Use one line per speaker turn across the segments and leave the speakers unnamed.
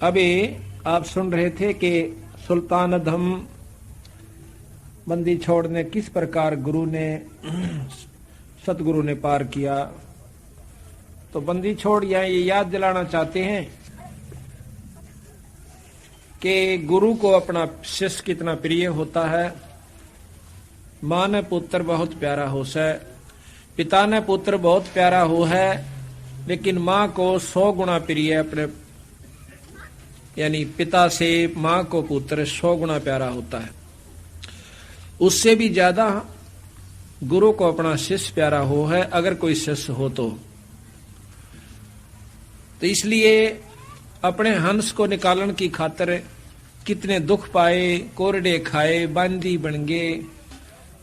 अभी आप सुन रहे थे कि सुल्तान अधम बंदी छोड़ ने किस प्रकार सतगुरु ने पार किया। तो बंदी छोड़ यहाँ ये याद दिलाना चाहते हैं कि गुरु को अपना शिष्य कितना प्रिय होता है। माँ ने पुत्र बहुत प्यारा हो से, पिता ने पुत्र बहुत प्यारा हो है, लेकिन माँ को 100 गुना प्रिय अपने, यानी पिता से माँ को पुत्र 100 गुना प्यारा होता है। उससे भी ज्यादा गुरु को अपना शिष्य प्यारा हो है, अगर कोई शिष्य हो तो इसलिए अपने हंस को निकालने की खातिर कितने दुख पाए, कोरडे खाए, बांदी बन गए,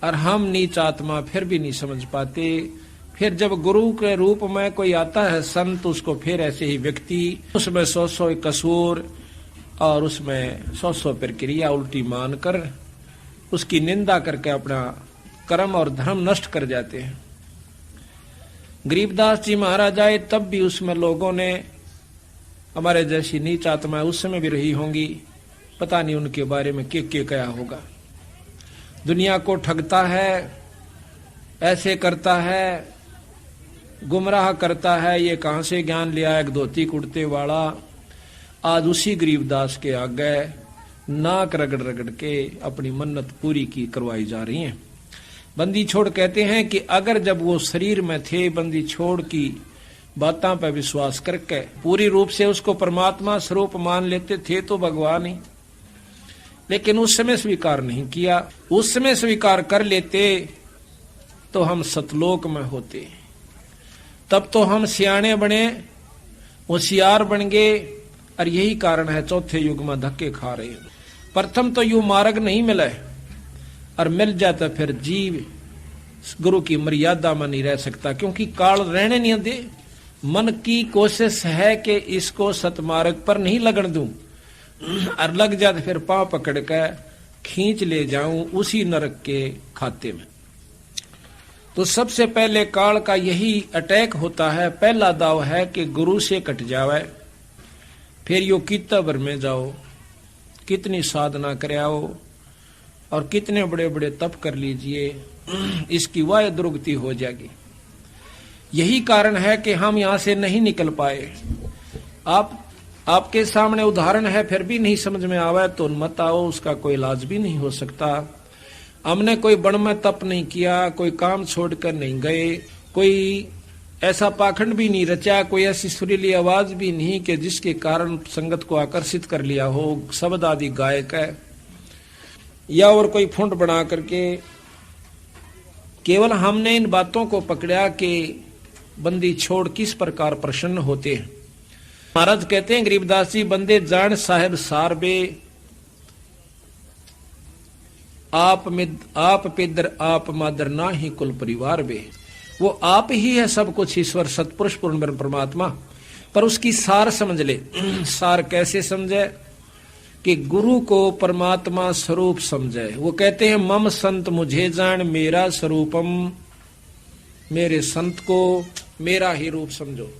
और हम नीच आत्मा फिर भी नहीं समझ पाते। फिर जब गुरु के रूप में कोई आता है संत, उसको फिर ऐसे ही व्यक्ति उसमें 100 कसूर और उसमें 100 प्रक्रिया उल्टी मानकर उसकी निंदा करके अपना कर्म और धर्म नष्ट कर जाते हैं। गरीबदास जी महाराज आए तब भी उसमें लोगों ने हमारे जैसी नीच आत्मा उस समय भी रही होंगी, पता नहीं उनके बारे में क्या क्या होगा। दुनिया को ठगता है, ऐसे करता है, गुमराह करता है, ये कहां से ज्ञान लिया, एक धोती कुर्ते वाला। आज उसी गरीबदास के आगे नाक रगड़ रगड़ के अपनी मन्नत पूरी की करवाई जा रही है। बंदी छोड़ कहते हैं कि अगर जब वो शरीर में थे, बंदी छोड़ की बातों पर विश्वास करके पूरी रूप से उसको परमात्मा स्वरूप मान लेते थे तो भगवान ही, लेकिन उस समय स्वीकार नहीं किया। उस समय स्वीकार कर लेते तो हम सतलोक में होते, तब तो हम सियाणे बने, होशियार बन गए। और यही कारण है चौथे युग में धक्के खा रहे हैं। प्रथम तो यू मार्ग नहीं मिला, और मिल जाता फिर जीव गुरु की मर्यादा में नहीं रह सकता, क्योंकि काल रहने नहीं दे। मन की कोशिश है कि इसको सतमार्ग पर नहीं लगन दूं, और लग जाते फिर पांव पकड़ कर खींच ले जाऊं उसी नरक के खाते में। तो सबसे पहले काल का यही अटैक होता है। पहला दाव है कि गुरु से कट जावे, फिर यो कितना भर में जाओ, कितनी साधना करे आओ और कितने बड़े बड़े तप कर लीजिए, इसकी वाय दुर्गति हो जाएगी। यही कारण है कि हम यहां से नहीं निकल पाए। आपके सामने उदाहरण है, फिर भी नहीं समझ में आवे तो मत आओ, उसका कोई इलाज भी नहीं हो सकता। हमने कोई बण में तप नहीं किया, कोई काम छोड़कर नहीं गए, कोई ऐसा पाखंड भी नहीं रचा, कोई ऐसी सुरीली आवाज भी नहीं कि जिसके कारण संगत को आकर्षित कर लिया हो, शब्द आदि गायक है, या और कोई फुंड बना करके। केवल हमने इन बातों को पकड़ा कि बंदी छोड़ किस प्रकार प्रसन्न होते हैं। महाराज कहते हैं गरीबदास जी, बंदे जान साहेब सारबे, आप पिदर आप मादर ना ही कुल परिवार बे। वो आप ही है सब कुछ, ईश्वर सतपुरुष पूर्ण ब्रह्म परमात्मा, पर उसकी सार समझ ले। सार कैसे समझे कि गुरु को परमात्मा स्वरूप समझे। वो कहते हैं मम संत मुझे जान मेरा स्वरूपम, मेरे संत को मेरा ही रूप समझो।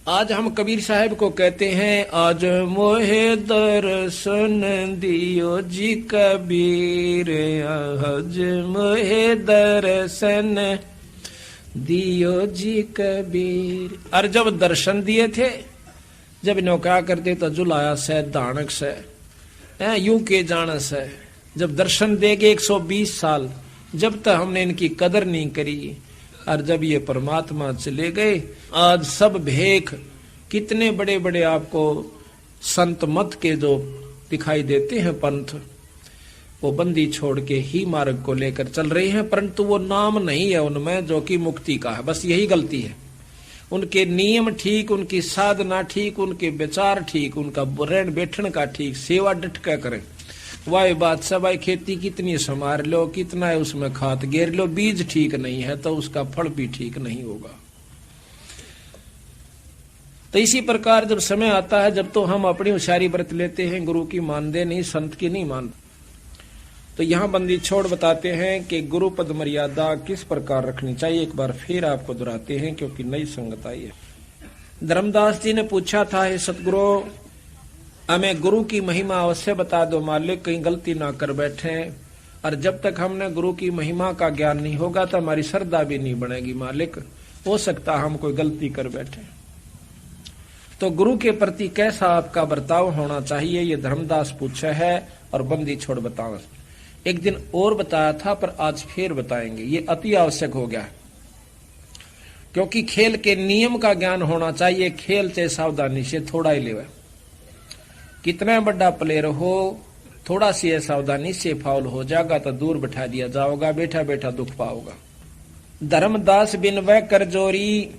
आज हम कबीर साहब को कहते हैं, आज मोहे दर्शन दियो जी कबीर, आज मोहे दर्शन दियो जी कबीर। और जब दर्शन दिए थे, जब इन्हों क्या करते तो जुलाया से दानक से यूं के जान से, जब दर्शन देगे 120 साल, जब तक हमने इनकी कदर नहीं करी, और जब ये परमात्मा चले गए, आज सब भेख कितने बड़े बड़े आपको संत मत के जो दिखाई देते हैं पंथ, वो बंदी छोड़ के ही मार्ग को लेकर चल रहे हैं, परंतु वो नाम नहीं है उनमें जो कि मुक्ति का है। बस यही गलती है। उनके नियम ठीक, उनकी साधना ठीक, उनके विचार ठीक, उनका रहन बैठन का ठीक, सेवा डट क्या करें। वाह बात सब, भाई खेती कितनी संभार लो, कितना है उसमें खाद गेर लो, बीज ठीक नहीं है तो उसका फल भी ठीक नहीं होगा। तो इसी प्रकार जब समय आता है, जब तो हम अपनी होशियारी बरत लेते हैं, गुरु की मानते नहीं, संत की नहीं मानते। तो यहाँ बंदी छोड़ बताते हैं कि गुरु पद मर्यादा किस प्रकार रखनी चाहिए। एक बार फिर आपको दोहराते हैं क्योंकि नई संगत आई है। धर्मदास जी ने पूछा था, हे सतगुरु, हमें गुरु की महिमा अवश्य बता दो मालिक, कहीं गलती ना कर बैठे, और जब तक हमने गुरु की महिमा का ज्ञान नहीं होगा तो हमारी श्रद्धा भी नहीं बनेगी मालिक, हो सकता हम कोई गलती कर बैठे। तो गुरु के प्रति कैसा आपका बर्ताव होना चाहिए, ये धर्मदास पूछा है और बंदी छोड़ बताओ। एक दिन और बताया था पर आज फिर बताएंगे, ये अति आवश्यक हो गया, क्योंकि खेल के नियम का ज्ञान होना चाहिए। खेल से सावधानी से थोड़ा ही लेवे, कितना बड़ा प्लेयर हो, थोड़ा सी सावधानी से फाउल हो जाएगा तो दूर बैठा दिया जाओगा, बैठा बैठा दुख पाओगा। धर्मदास बिनवै कर जोरी,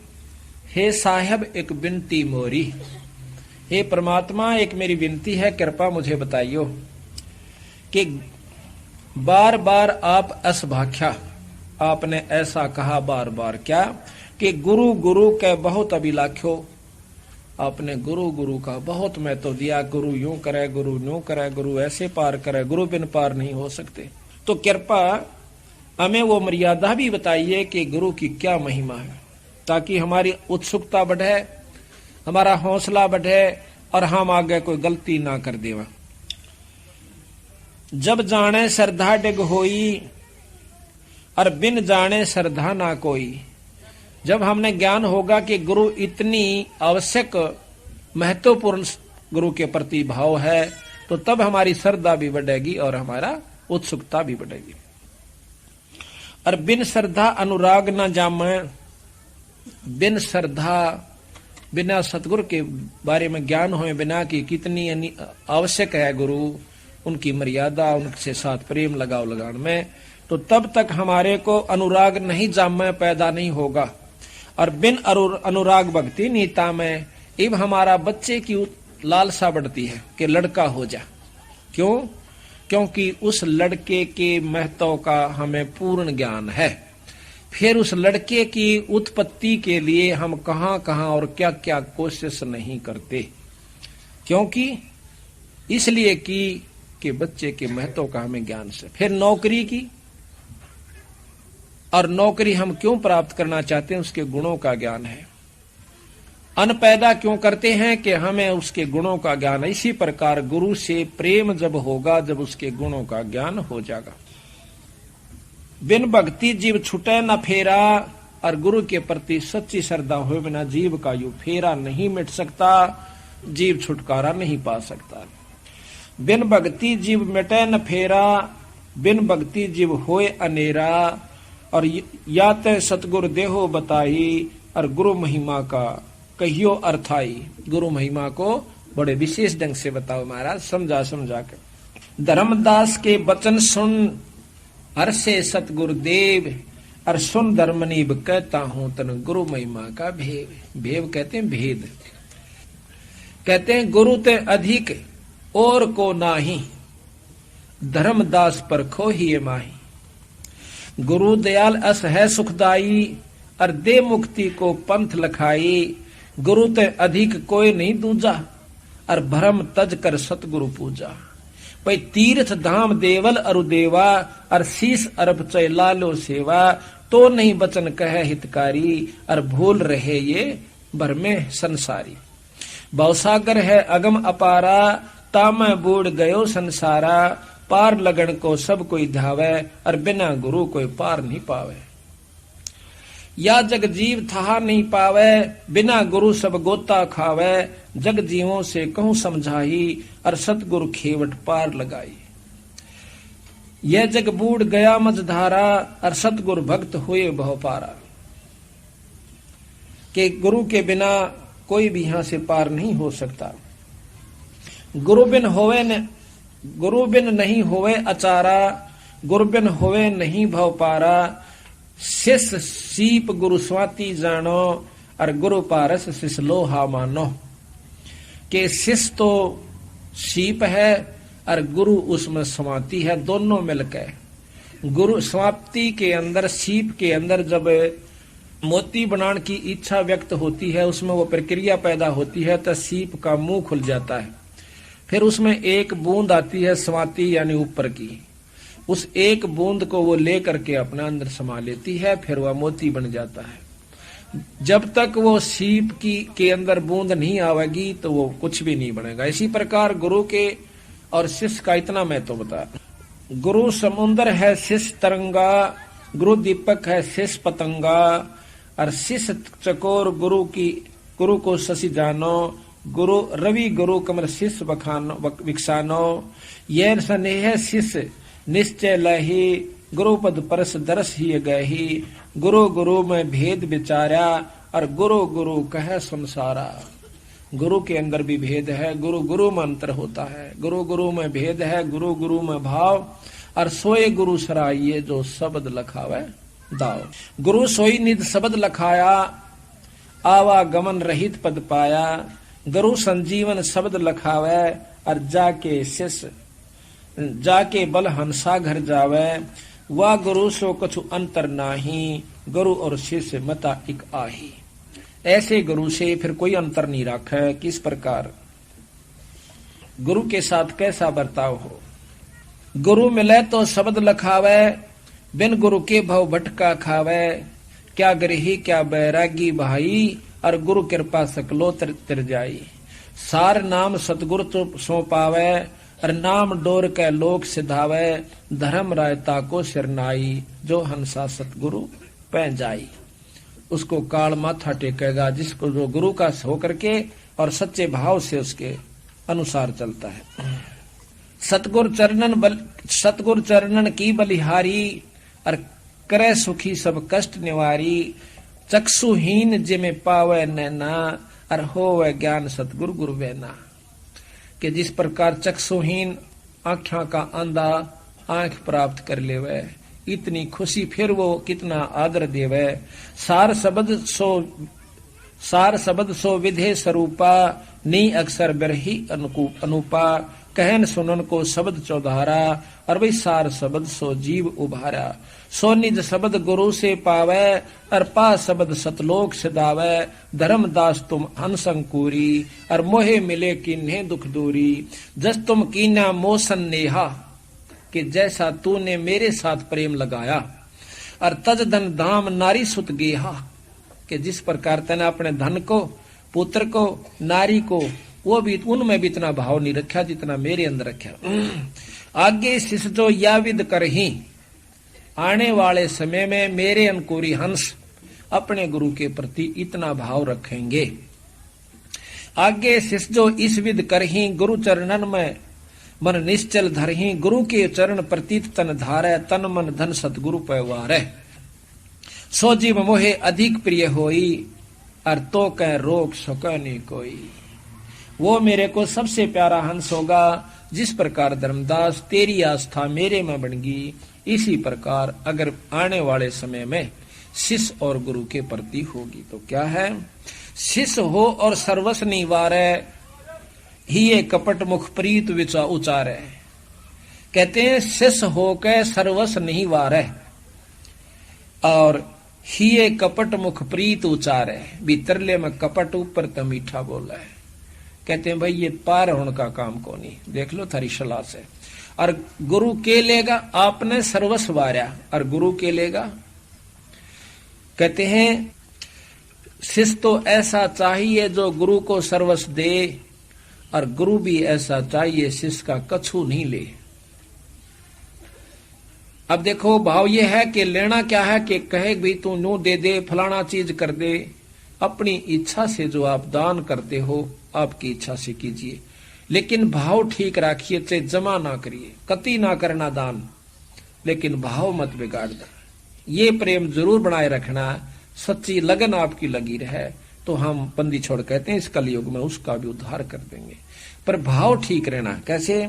हे साहब एक विनती मोरी। हे परमात्मा, एक मेरी विनती है, कृपा मुझे बताइयो कि बार बार आप असभाख्या, आपने ऐसा कहा बार बार क्या कि गुरु गुरु के बहुत अभिलाख्यो, आपने गुरु गुरु का बहुत महत्व दिया, गुरु यूं करे, गुरु यूं करे, गुरु ऐसे पार करे, गुरु बिन पार नहीं हो सकते। तो कृपा हमें वो मर्यादा भी बताइए कि गुरु की क्या महिमा है, ताकि हमारी उत्सुकता बढ़े, हमारा हौसला बढ़े और हम आगे कोई गलती ना कर देवा। जब जाने श्रद्धा डिग होई और बिन जाने श्रद्धा ना कोई। जब हमने ज्ञान होगा कि गुरु इतनी आवश्यक महत्वपूर्ण गुरु के प्रति भाव है, तो तब हमारी श्रद्धा भी बढ़ेगी और हमारा उत्सुकता भी बढ़ेगी। और बिन श्रद्धा अनुराग न जामे, बिन श्रद्धा, बिना सतगुरु के बारे में ज्ञान होए बिना कि कितनी आवश्यक है गुरु, उनकी मर्यादा, उनसे साथ प्रेम लगाव लगान में, तो तब तक हमारे को अनुराग नहीं जामे पैदा नहीं होगा। और बिन अनुराग भक्ति नीता में इब हमारा बच्चे की लालसा बढ़ती है कि लड़का हो जा। क्यों? क्योंकि उस लड़के के महत्व का हमें पूर्ण ज्ञान है। फिर उस लड़के की उत्पत्ति के लिए हम कहां कहां और क्या क्या कोशिश नहीं करते, क्योंकि इसलिए कि बच्चे के महत्व का हमें ज्ञान से। फिर नौकरी की, और नौकरी हम क्यों प्राप्त करना चाहते हैं, उसके गुणों का ज्ञान है। अन्न पैदा क्यों करते हैं कि हमें उसके गुणों का ज्ञान है। इसी प्रकार गुरु से प्रेम जब होगा, जब उसके गुणों का ज्ञान हो जाएगा। बिन भक्ति जीव छुटे न फेरा, और गुरु के प्रति सच्ची श्रद्धा हुए बिना जीव का यू फेरा नहीं मिट सकता, जीव छुटकारा नहीं पा सकता। बिन भक्ति जीव मिटे न फेरा, बिन भक्ति जीव होए अनेरा, और या ते सतगुरु देहो बताई, और गुरु महिमा का कहियो अर्थाई। गुरु महिमा को बड़े विशेष ढंग से बताओ महाराज, समझा समझा कर। धर्मदास के वचन सुन हर्षे सतगुरु देव, और सुन धर्मनीब कहता हूं तन गुरु महिमा का भेद। भेद कहते हैं भेद, कहते हैं गुरु ते अधिक और को नाही, धर्मदास पर खो ही माही। गुरु दयाल अस है सुखदाई, और दे मुक्ति को पंथ लखाई। गुरु ते अधिक कोई नहीं दूजा, और भरम तज कर सतगुरु पूजा। पै तीर्थ धाम देवल अरु देवा, और शीस अरब चय लालो सेवा। तो नहीं बचन कहे हितकारी, और भूल रहे ये भरमे संसारी। भवसागर है अगम अपारा, तामै बूढ़ गयो संसारा। पार लगन को सब कोई धावे, और बिना गुरु कोई पार नहीं पावे। या जग जीव था नहीं पावे, बिना गुरु सब गोता खावे। जग जीवों से कहूं समझाई, और सतगुरु खेवट पार लगाई। यह जग बूढ़ गया मझधारा, और सतगुरु भक्त हुए बहुपारा। कि गुरु के बिना कोई भी यहां से पार नहीं हो सकता। गुरु बिन नहीं होवे अचारा, गुरु बिन होवे नहीं भव पारा। शिष्य सीप गुरु स्वाति जानो, और गुरु पारस शिष्य लोहा मानो। के शिष्य तो सीप है और गुरु उसमें स्वाति है, दोनों मिलकर। गुरु स्वाति के अंदर, सीप के अंदर जब मोती बनाने की इच्छा व्यक्त होती है, उसमें वो प्रक्रिया पैदा होती है, तो सीप का मुंह खुल जाता है। फिर उसमें एक बूंद आती है स्वाति यानी ऊपर की, उस एक बूंद को वो ले करके अपना अंदर समा लेती है, फिर वह मोती बन जाता है। जब तक वो सीप की के अंदर बूंद नहीं आवेगी तो वो कुछ भी नहीं बनेगा। इसी प्रकार गुरु के और शिष्य का इतना मैं तो बता। गुरु समुद्र है शिष्य तरंगा, गुरु दीपक है शिष्य पतंगा, और शिष्य चकोर गुरु को शशि जानो, गुरु रवि गुरु कमल शिष्य विकसानो, ये स्नेह शिष्य निश्चय लही, गुरु पद परस दरस ही गही, गुरु गुरु में भेद विचारा, और गुरु गुरु कहे संसारा। गुरु के अंदर भी भेद है, गुरु गुरु में अंतर होता है, गुरु गुरु में भेद है, गुरु गुरु में भाव, और सोए गुरु सराइये जो शब्द लखावे दाव। गुरु सोई निध शब्द लखाया, आवागमन रहित पद पाया, गुरु संजीवन शब्द लखावे, और जाके बल हंसा घर जावे, वह गुरु सो कछु अंतर नाही, गुरु और शिष्य मता एक आही। ऐसे गुरु से फिर कोई अंतर नहीं रखा। किस प्रकार गुरु के साथ कैसा बर्ताव हो। गुरु मिले तो शब्द लखावे, बिन गुरु के भव भटका खावे, क्या गृही क्या बैरागी भाई, और गुरु कृपा सकलो तिर जाई। सार नाम सतगुरु तो सो पावे, और नाम डोर के लोक सिधावे, धर्म रायता को सिरनाई, जो हंसा सतगुरु पै जाई। उसको काल माथा टेकेगा जिसको जो गुरु का होकर के और सच्चे भाव से उसके अनुसार चलता है। सतगुरु चरणन की बलिहारी, और करे सुखी सब कष्ट निवारी, चक्षुहीन जिमे पावे नैना, और होवे ज्ञान सतगुरु गुरु वैना। कि जिस प्रकार चक्षुहीन आँखों का अंधा आंख प्राप्त कर लेवे, इतनी खुशी फिर वो कितना आदर देवे। सार शब्द सो विधे स्वरूपा, नी अक्षर बिरही अनुपा, कहन सुनन को शब्द चौधारा, और भाई सार शब्द सो जीव उभारा। सो निज शब्द गुरु से पावे, और पा शब्द सतलोक सिदावे, धर्मदास तुम अनसंकूरी, और मोहे मिले किन्हे दुख दूरी। जस तुम कीना मोसन नेहा, कि जैसा तूने मेरे साथ प्रेम लगाया, और तज धन धाम नारी सुत गेहा, कि जिस प्रकार तने अपने धन को, पुत्र को, नारी को, वो भी उनमें भी इतना भाव नहीं रखा जितना मेरे अंदर रखा। आगे शिष्य जो या विद करही, आने वाले समय में मेरे अंकुरी हंस अपने गुरु के प्रति इतना भाव रखेंगे। आगे शिष्य जो इस विद करही, गुरु चरणन में मन निश्चल धरही, गुरु के चरण प्रतीत तन धारे, तन मन धन सतगुरु पैवारे। सो जीव मोहे अधिक प्रिय होई, और तो कह रोक सके कोई। वो मेरे को सबसे प्यारा हंस होगा। जिस प्रकार धर्मदास तेरी आस्था मेरे में बनेगी, इसी प्रकार अगर आने वाले समय में शिष्य और गुरु के प्रति होगी तो क्या है। शिष्य हो और सर्वस निवारे, ही ये कपट मुख प्रीत विचा उचारे। कहते हैं शिष्य हो के सर्वस नहीं वारे, और ही ये कपट मुख प्रीत उचारे। भीतरले में कपट, ऊपर तो मीठा बोला है। कहते हैं भाई ये पार होने का काम को नहीं, देख लो थारी सलाह से। और गुरु के लेगा, आपने सर्वस्व वार्या, और गुरु के लेगा। कहते हैं शिष्य तो ऐसा चाहिए जो गुरु को सर्वस्व दे, और गुरु भी ऐसा चाहिए शिष्य का कछु नहीं ले। अब देखो भाव ये है कि लेना क्या है कि कहे भी तू नू दे दे, फलाना चीज कर दे। अपनी इच्छा से जो आप दान करते हो, आपकी इच्छा से कीजिए, लेकिन भाव ठीक रखिए, चाहे जमा ना करिए, कति ना करना दान, लेकिन भाव मत बिगाड़ना। ये प्रेम जरूर बनाए रखना, सच्ची लगन आपकी लगी रहे तो हम बंदी छोड़ कहते हैं इस कलयुग में उसका भी उद्धार कर देंगे। पर भाव ठीक रहना। कैसे।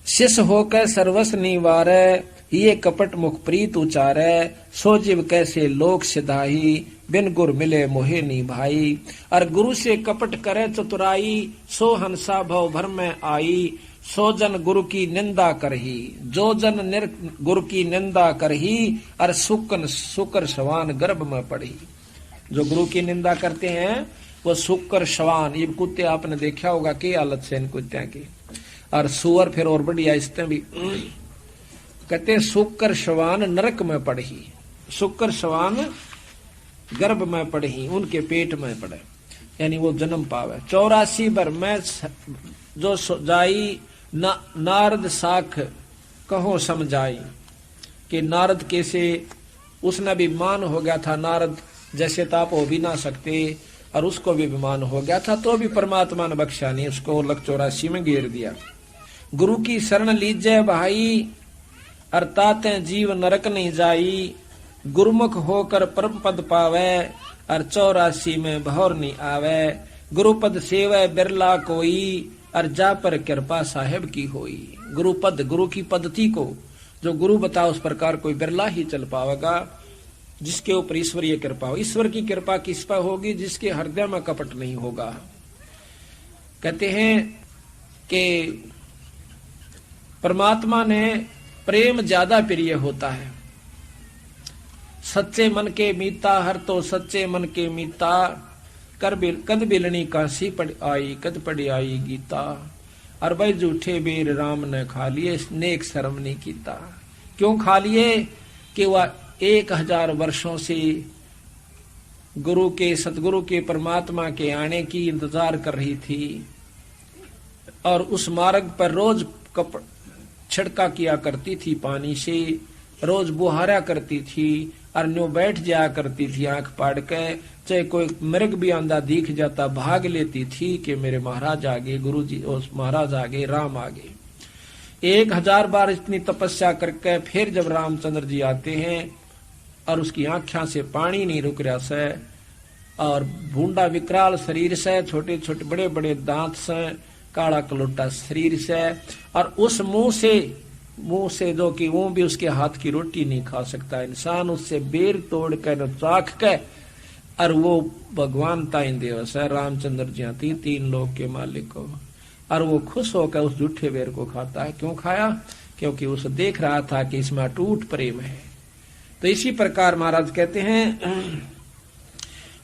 शिष्य होकर सर्वस निवारे, ये कपट मुख प्रीत उचारे। सो जीव कैसे लोक सिधाही, बिन गुर मिले मोहे नी भाई। और गुरु से कपट करे चतुराई, सो हंसा भव भर में आई। सो जन गुरु की निंदा करही, जो जन गुरु की निंदा करही। और सुकर शवान गर्भ में पड़ी। जो गुरु की निंदा करते हैं वो सुकर शवान, ये कुत्ते आपने देखा होगा की हालत से इन कुत्तियों की। और सुअर फिर और बढ़िया इसमें भी कहते हैं सुकर शवान नरक में पड़ी। सुकर शवान गर्भ में पढ़ी, उनके पेट में पड़े, यानी वो जन्म पावे। 84 बर में जो जाई नारद साख कहो समझाई, कि नारद कैसे, उसने भी मान हो गया था, नारद जैसे तो आप हो भी ना सकते, और उसको भी विमान हो गया था, तो भी परमात्मा ने बख्शा नहीं, उसको लक 84 में घेर दिया। गुरु की शरण लीजे भाई, अर्थाते जीव नरक नहीं जाई, गुरुमुख होकर परम पद पावे, और 84 में भौर नहीं आवे, गुरुपद सेवे बिरला कोई, और जा पर कृपा साहेब की होई। गुरुपद, गुरु की पद्धति को जो गुरु बता उस प्रकार कोई बिरला ही चल पावेगा, जिसके ऊपर ईश्वरीय कृपा हो। ईश्वर की कृपा किस पर होगी? जिसके हृदय में कपट नहीं होगा। कहते हैं कि परमात्मा ने प्रेम ज्यादा प्रिय होता है। सच्चे मन के मीता, हर तो सच्चे मन के मीता, कद बिलनी काशी पड़ आई, कद पड़ी आई गीता, और भाई झूठे बेर राम ने खा लिए, नेक शर्म नहीं कीता। क्यों खा लिए? कि वह 1000 वर्षों से गुरु के, सतगुरु के, परमात्मा के आने की इंतजार कर रही थी, और उस मार्ग पर रोज छिड़का किया करती थी पानी से, रोज बुहारा करती थी, और न्यू बैठ जाया करती थी आंख पाड़ के, चाहे कोई मृग भी आंधा दिख जाता भाग लेती थी कि मेरे महाराज आगे, गुरु जी उस महाराज आगे, राम आगे। 1000 बार इतनी तपस्या करके फिर जब रामचंद्र जी आते हैं, और उसकी आंखों से पानी नहीं रुक रहा से, और भूडा विकराल शरीर से, छोटे छोटे बड़े बड़े दांत से, काला कलोटा शरीर से, और उस मुंह से जो कि वो भी उसके हाथ की रोटी नहीं खा सकता इंसान, उससे बेर तोड़ कर चाख के, और वो भगवान ताई देव से रामचंद्र जी आती 3 लोक के मालिक को, और वो खुश होकर उस झूठे बेर को खाता है। क्यों खाया? क्योंकि उसे देख रहा था कि इसमें अटूट प्रेम है। तो इसी प्रकार महाराज कहते हैं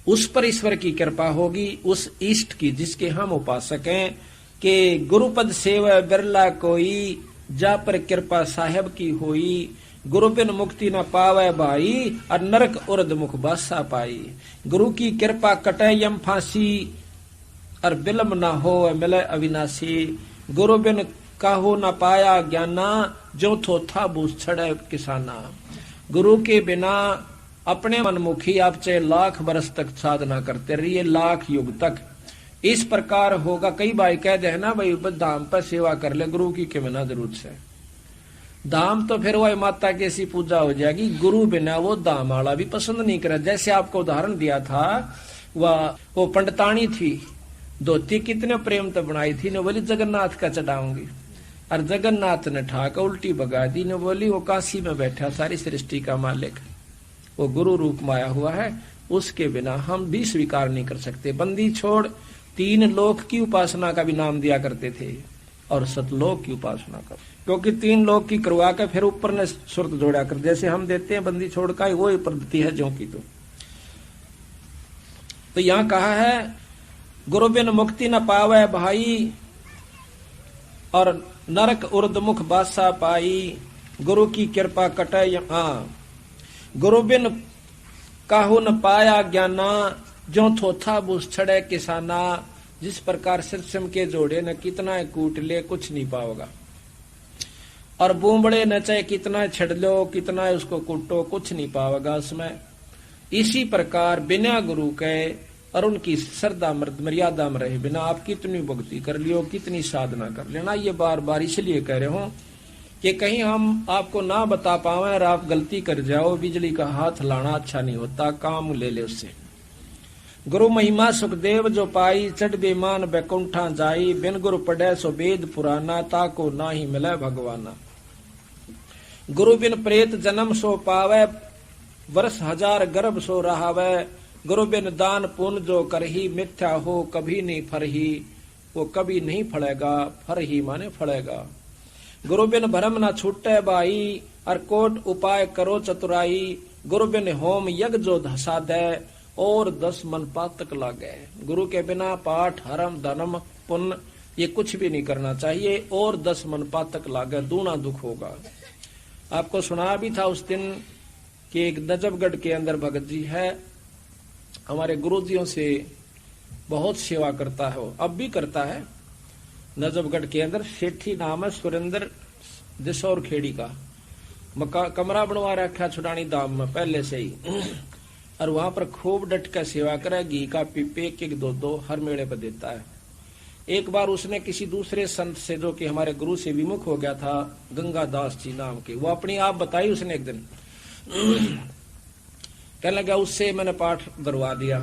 उस पर ईश्वर की कृपा होगी, उस इष्ट की जिसके हम उपासक हैं, कि गुरुपद सेवा बिरला कोई, जा पर कृपा साहेब की होई, गुरु बिन मुक्ति न पावे भाई, और नरक उर्द मुख बासा पाई। गुरु की कृपा कटे यम फांसी, और बिलम न हो मिले अविनाशी, गुरु बिन काहू न पाया ज्ञाना, जो थो था बूझ छड़े किसाना। गुरु के बिना अपने मनमुखी आप चाहे लाख बरस तक साधना करते रहिए, लाख युग तक इस प्रकार होगा। कई भाई कह दे ना भाई धाम पर सेवा कर ले, गुरु की क्यों बिना जरूरत से। धाम तो फिर वह माता की ऐसी पूजा हो जाएगी, गुरु बिना वो धाम वाला भी पसंद नहीं करे। जैसे आपको उदाहरण दिया था, वो पंडितानी थी, धोती कितने प्रेम तो बनाई थी, ने बोली जगन्नाथ का चढ़ाऊंगी, और जगन्नाथ ने ठाकर उल्टी भगा दी, ने बोली वो काशी में बैठा सारी सृष्टि का मालिक, वो गुरु रूप में आया हुआ है, उसके बिना हम भी स्वीकार नहीं कर सकते। बंदी छोड़ 3 लोक की उपासना का भी नाम दिया करते थे, और सतलोक की उपासना का, क्योंकि 3 लोक की करवा के फिर ऊपर ने सुरत जोड़ा कर, जैसे हम देते हैं बंदी छोड़ का, वो पद्धति है जो की। तो यहाँ कहा है गुरु बिन मुक्ति न पावे भाई, और नरक उर्द मुख बासा पाई, गुरु की कृपा कटे गुरु बिन काहू न पाया ज्ञाना, जो थोथा बूझ छड़े किसाना। जिस प्रकार सिरसम के जोड़े न कितना कूट ले कुछ नहीं पाओगा, और बूमबड़े न चाहे कितना छड़ लो, कितना उसको कूटो कुछ नहीं पाओगा उसमें। इसी प्रकार बिना गुरु के और उनकी श्रद्धा मर्यादा में रहे बिना आप कितनी भक्ति कर लियो, कितनी साधना कर लेना। ये बार बार इसलिए कह रहे हो कि कहीं हम आपको ना बता पावे और आप गलती कर जाओ। बिजली का हाथ लाना अच्छा नहीं होता, काम ले ले उससे। गुरु महिमा सुखदेव जो पाई, चढ़ बेमान बैकुंठा जाई, बिन गुरु पढ़े सो वेद पुराना, ताको ना ही मिले भगवाना। गुरु बिन प्रेत जन्म सो पावे, वर्ष 1000 गर्भ सो रहावे। गुरु बिन दान पुण्य जो करही, मिथ्या हो कभी नहीं फरही। वो कभी नहीं फड़ेगा, फर ही माने फड़ेगा। गुरु बिन भरम न छूटे बाई, और कोट उपाय करो चतुराई। गुरु बिन होम यज्ञ जो धसा दे, और 10 मन पातक लागे। गुरु के बिना पाठ हरम धर्म पुण्य ये कुछ भी नहीं करना चाहिए, और 10 मन पातक लागे, दूना दुख होगा। आपको सुना भी था उस दिन कि एक नजफगढ़ के अंदर भगत जी है, हमारे गुरुजियों से बहुत सेवा करता है, वो अब भी करता है। नजफगढ़ के अंदर सेठी नाम है सुरेंद्र दिशौर खेड़ी का, कमरा बनवा रखा छुड़ानी दाम में पहले से ही, और वहां पर खूब डट कर सेवा करे। घी का पीपे एक दो दो हर मेले पर देता है। एक बार उसने किसी दूसरे संत से, जो कि हमारे गुरु से विमुख हो गया था, गंगादास जी नाम के, वो अपनी आप बताई उसने एक दिन। कहने लगा उससे मैंने पाठ करवा दिया,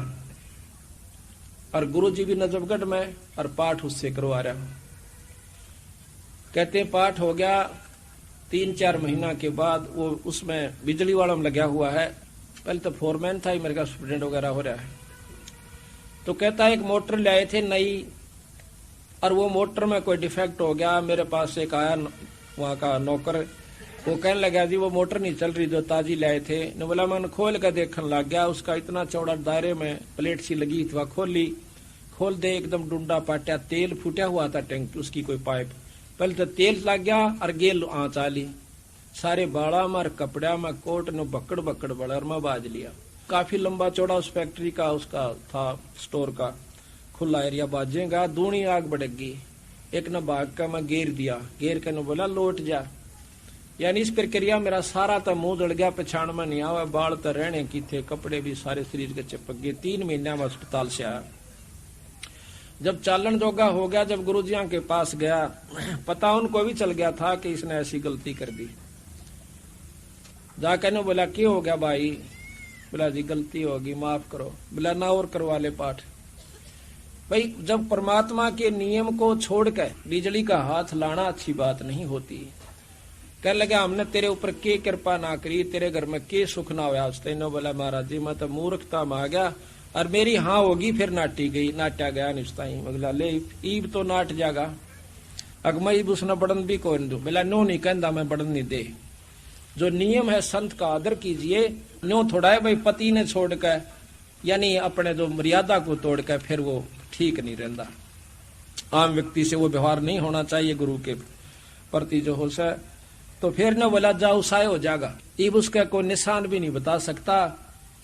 और गुरु जी भी नजफगढ़ में, और पाठ उससे करवा रहा। कहते पाठ हो गया, 3-4 महीना के बाद वो उसमें बिजली वालों में लगा हुआ है। पहले तो फोरमैन था, मेरे का स्टूडेंट वगैरह हो रहा है। तो कहता है एक मोटर ले आए थे नई, और वो मोटर में कोई डिफेक्ट हो गया। मेरे पास एक आया वहां का नौकर, वो कहने लगा जी वो मोटर नहीं चल रही जो ताजी लाए थे। ने बोला मैंने खोल कर देखने लग गया, उसका इतना चौड़ा दायरे में प्लेट सी लगी थी, वह खोली, खोल दे एकदम डूंडा पाटिया, तेल फूटा हुआ था टैंक उसकी कोई पाइप। पहले तो तेल लग गया और गेल आँच आली, सारे बाड़ा में कपड़ा में कोट ने बकड़ बकड़ बड़र में बाज लिया। काफी लंबा चौड़ा उस फैक्ट्री का उसका था, स्टोर का खुला एरिया, बाजेगा दूनी आग बढ़ेगी। एक न भाग का मैं घेर दिया, घेर के न बोला लौट जा। यानी इस प्रक्रिया मेरा सारा तो मुंह जड़ गया, पछाण में नहीं आवा, बाल तो रहने की थे, कपड़े भी सारे शरीर के चिपक गए। 3 महीना में अस्पताल से आया। जब चालन जोगा हो गया, जब गुरुजियों के पास गया, पता उनको भी चल गया था कि इसने ऐसी गलती कर दी। जाकर ने बोला क्यों हो गया भाई? बोला जी गलती होगी माफ करो। बोला ना और करवा ले पाठ। भाई जब परमात्मा के नियम को छोड़कर बिजली का हाथ लाना अच्छी बात नहीं होती। कह लगा हमने तेरे ऊपर के कृपा ना करी, तेरे घर में के सुख ना हुआ। तेनो बोला महाराज जी मैं तो मूर्खता में आ गया, और मेरी हाँ होगी फिर नाटी गई, नाटा गया निश्ता ही। बोला ले ईब तो नाट जागा, अगमा ईब उसने बढ़न भी कौन दू। बोला नो नहीं कहता मैं बढ़न नहीं दे। जो नियम है संत का आदर कीजिए। नो थोड़ा है भाई पति ने छोड़कर, यानी अपने जो मर्यादा को तोड़कर फिर वो ठीक नहीं रहता। आम व्यक्ति से वो व्यवहार नहीं होना चाहिए गुरु के प्रति जो हो सके। तो फिर न बोला जाओ साय हो जाएगा। ईब उसका कोई निशान भी नहीं बता सकता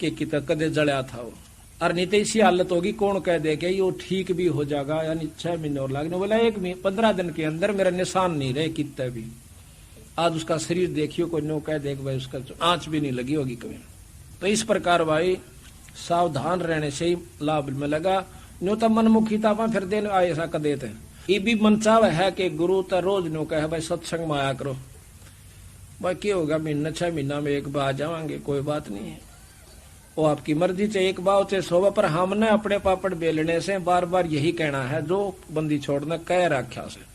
कि कितना कदे जड़या था वो, और नहीं तो इसी हालत होगी कौन कह दे कि ये ठीक भी हो जाएगा, यानी 6 महीने और लगने। बोला 15 दिन के अंदर मेरा निशान नहीं रहे कितने भी। आज उसका शरीर देखियो, कोई नो कह दे भाई उसका आंच भी नहीं लगी होगी कभी। तो इस प्रकार भाई सावधान रहने से ही लाभ में लगा। नो तो मनमुखीता में फिर देने आए ऐसा कर देते हैं। ये भी मन चाव है कि गुरु तो रोज नो कहे भाई सत्संग में आया करो। भाई क्या होगा, महीना 6 महीना में एक बार आ जावांगे, कोई बात नहीं है। वो आपकी मर्जी से एक बार से 100 बार, पर हमने अपने पापड़ बेलने से बार बार यही कहना है जो बंदी छोड़ना कह रखा से।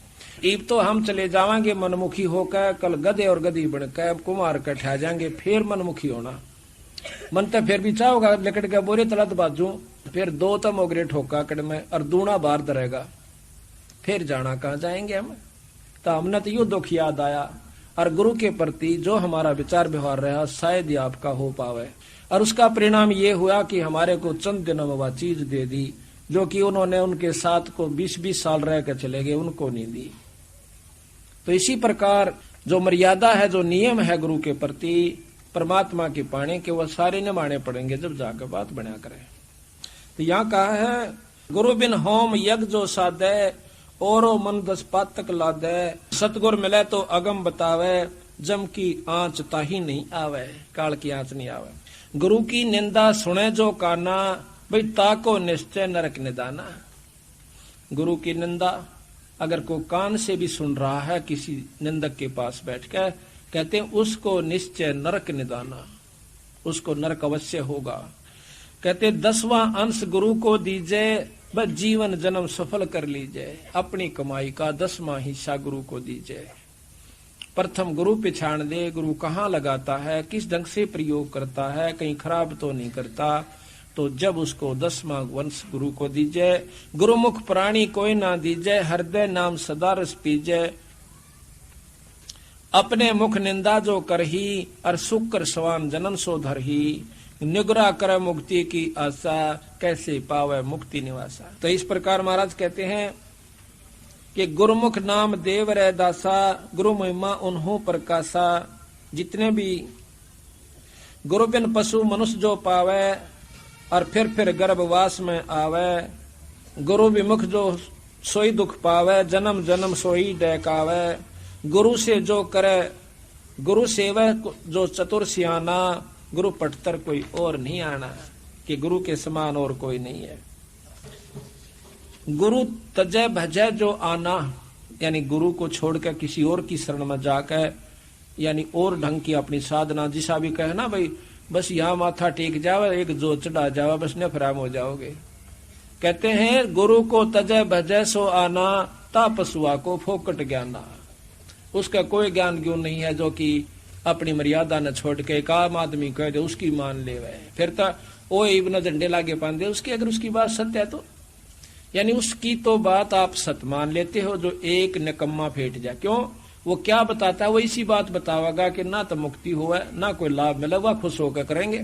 ईब तो हम चले जावांगे मनमुखी होकर, कल गधे और गधी बनकर कुमार कर ठा जाएंगे, फिर मनमुखी होना। मन तो फिर भी चाहोगा लकड़ के बोरे तलत बाजू, फिर 2 तो मोगरे ठोका कड़ में और दूना बार दरेगा, फिर जाना कहाँ जाएंगे हम। तो हमने तो यो दुख याद आया, और गुरु के प्रति जो हमारा विचार व्यवहार रहा शायद ही आपका हो पावे। और उसका परिणाम ये हुआ कि हमारे को चंद दिनों में वह चीज दे दी जो कि उन्होंने उनके साथ को 20-20 साल रह कर चले गए, उनको नहीं दी। तो इसी प्रकार जो मर्यादा है, जो नियम है गुरु के प्रति परमात्मा के पाने के, वह सारे निभाने पड़ेंगे जब जाकर बात बना करें। तो यहाँ कहा है गुरु बिन होम यज्ञ जो साधे, और मन 10 पातक लादे। सतगुर मिले तो अगम बतावे, जम की आंच ताही नहीं आवे, काल की आंच नहीं आवे। गुरु की निंदा सुने जो काना, भाई ताको निश्चय नरक निदाना। गुरु की निंदा अगर को कान से भी सुन रहा है किसी निंदक के पास बैठकर, कहते हैं उसको निश्चय नरक निदाना, उसको नरक अवश्य होगा। कहते 10वां अंश गुरु को दीजिए, बस जीवन जन्म सफल कर लीजिए। अपनी कमाई का 10वां हिस्सा गुरु को दीजिए। प्रथम गुरु पहचान दे, गुरु कहाँ लगाता है, किस ढंग से प्रयोग करता है, कहीं खराब तो नहीं करता। तो जब उसको 10वां वंश गुरु को दीजिए। गुरुमुख प्राणी कोई ना दीजिए, हृदय नाम सदा रस पीजिए। अपने मुख निंदा जो करही, और सुख कर सवान जनन सो धरही। निगरा करे मुक्ति की आशा, कैसे पावे मुक्ति निवासा। तो इस प्रकार महाराज कहते हैं कि गुरुमुख नाम देव रे दासा, गुरु महिमा उन्हों प्रकाशा। जितने भी गुरु बिन पशु मनुष्य जो पावे, और फिर गर्भवास में आवे। गुरु विमुख जो सोई दुख पावे, जन्म जन्म सोई डहकावे। गुरु से जो करे गुरु सेवा जो चतुर सियाना, गुरु पटतर कोई और नहीं आना, कि गुरु के समान और कोई नहीं है। गुरु तजय भजय जो आना, यानी गुरु को छोड़कर किसी और की शरण में जाकर, यानी और ढंग की अपनी साधना, जिसा भी कहे ना भाई बस यहाँ माथा टेक जावे, एक जो चढ़ा जावे, बस नफराम हो जाओगे। कहते हैं गुरु को तजय भजय सो आना, ता पशुआ को फोकट ज्ञाना। उसका कोई ज्ञान क्यों नहीं है जो कि अपनी मर्यादा न छोड़ के एक आम आदमी कह दे उसकी मान ले वह, फिर तो वो इब्न झंडे लागे पांदे उसकी, अगर उसकी बात सत्य है तो, यानी उसकी तो बात आप सत्य मान लेते हो जो एक निकम्मा फेंट जाए। क्यों? वो क्या बताता है, वो इसी बात बतावेगा कि ना तो मुक्ति हुआ ना कोई लाभ मिला, वह खुश होकर करेंगे।